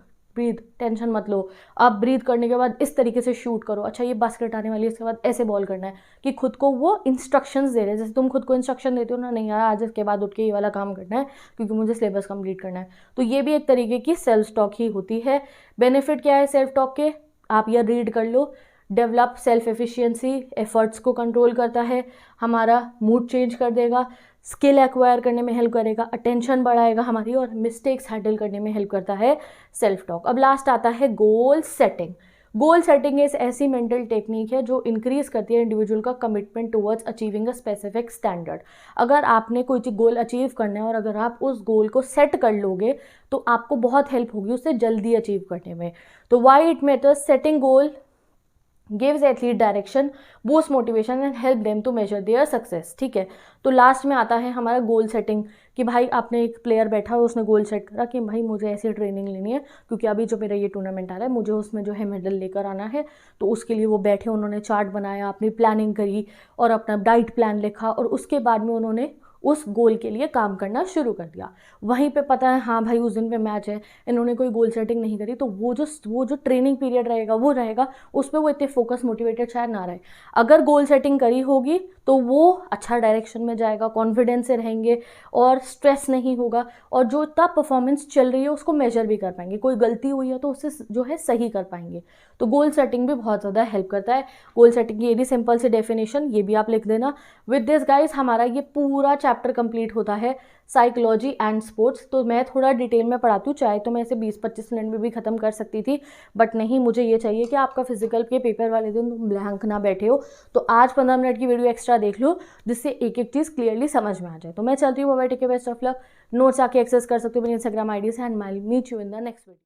tension मत लो, आप ब्रीथ करने के बाद इस तरीके से शूट करो, अच्छा ये बास्केट आने वाली है, इसके बाद ऐसे बॉल करना है। कि खुद को वो इंस्ट्रक्शंस दे रहे हैं, जैसे तुम खुद को इंस्ट्रक्शन देते हो ना, नहीं यार आज इसके बाद उठ के ये वाला काम करना है क्योंकि मुझे सिलेबस कंप्लीट करना है। तो ये भी एक तरीके की सेल्फ टॉक ही होती है। बेनिफिट क्या है सेल्फ टॉक के? आप ये रीड कर लो। डेवलप सेल्फ एफिशिएंसी, एफर्ट्स को कंट्रोल करता है, हमारा मूड चेंज कर देगा, स्किल एक्वायर करने में हेल्प करेगा, अटेंशन बढ़ाएगा हमारी, और मिस्टेक्स हैंडल करने में हेल्प करता है सेल्फ टॉक। अब लास्ट आता है गोल सेटिंग। गोल सेटिंग एक ऐसी मेंटल टेक्निक है जो इंक्रीज करती है इंडिविजुअल का commitment towards achieving a specific standard. अगर आपने कोई चीज गोल अचीव करना है और अगर आप उस गोल को सेट कर लोगे तो आपको बहुत हेल्प होगी उससे जल्दी अचीव करने में। तो why it matters? Setting goal gives athlete direction, boost motivation and help them to measure their success। ठीक है। तो लास्ट में आता है हमारा गोल सेटिंग, कि भाई आपने एक प्लेयर बैठा हो, उसने गोल सेट करा कि भाई मुझे ऐसी ट्रेनिंग लेनी है क्योंकि अभी जो मेरा ये टूर्नामेंट आ रहा है मुझे उसमें जो है मेडल लेकर आना है। तो उसके लिए वो बैठे, उन्होंने चार्ट बनाया, अपनी प्लानिंग करी और अपना डाइट प्लान लिखा, और उसके बाद में उन्होंने उस गोल के लिए काम करना शुरू कर दिया। वहीं पे पता है हाँ भाई उस दिन पे मैच है, इन्होंने कोई गोल सेटिंग नहीं करी, तो वो जो ट्रेनिंग पीरियड रहेगा वो रहेगा, उस पर वो इतने फोकस मोटिवेटेड शायद ना रहे। अगर गोल सेटिंग करी होगी तो वो अच्छा डायरेक्शन में जाएगा, कॉन्फिडेंस से रहेंगे और स्ट्रेस नहीं होगा, और जो तब परफॉर्मेंस चल रही है उसको मेजर भी कर पाएंगे, कोई गलती हुई है तो उससे जो है सही कर पाएंगे। तो गोल सेटिंग भी बहुत ज़्यादा हेल्प करता है। गोल सेटिंग की ये भी सिंपल सी डेफिनेशन, ये भी आप लिख देना। विद दिस गाइस हमारा ये पूरा चैप्टर कंप्लीट होता है साइकोलॉजी एंड स्पोर्ट्स। तो मैं थोड़ा डिटेल में पढ़ाती हूँ, चाहे तो मैं इसे 20-25 मिनट में भी खत्म कर सकती थी, बट नहीं, मुझे ये चाहिए कि आपका फिजिकल के पेपर वाले दिन तुम ब्लैंक ना बैठे हो। तो आज 15 मिनट की वीडियो एक्स्ट्रा देख लो जिससे एक एक चीज़ क्लियरली समझ में आ जाए। तो मैं चलती हूँ, bye, take care, best of luck. Notes आके एक्सेस कर सकते हो मेरी इंस्टाग्राम आईडी से, and I will meet you in the next video.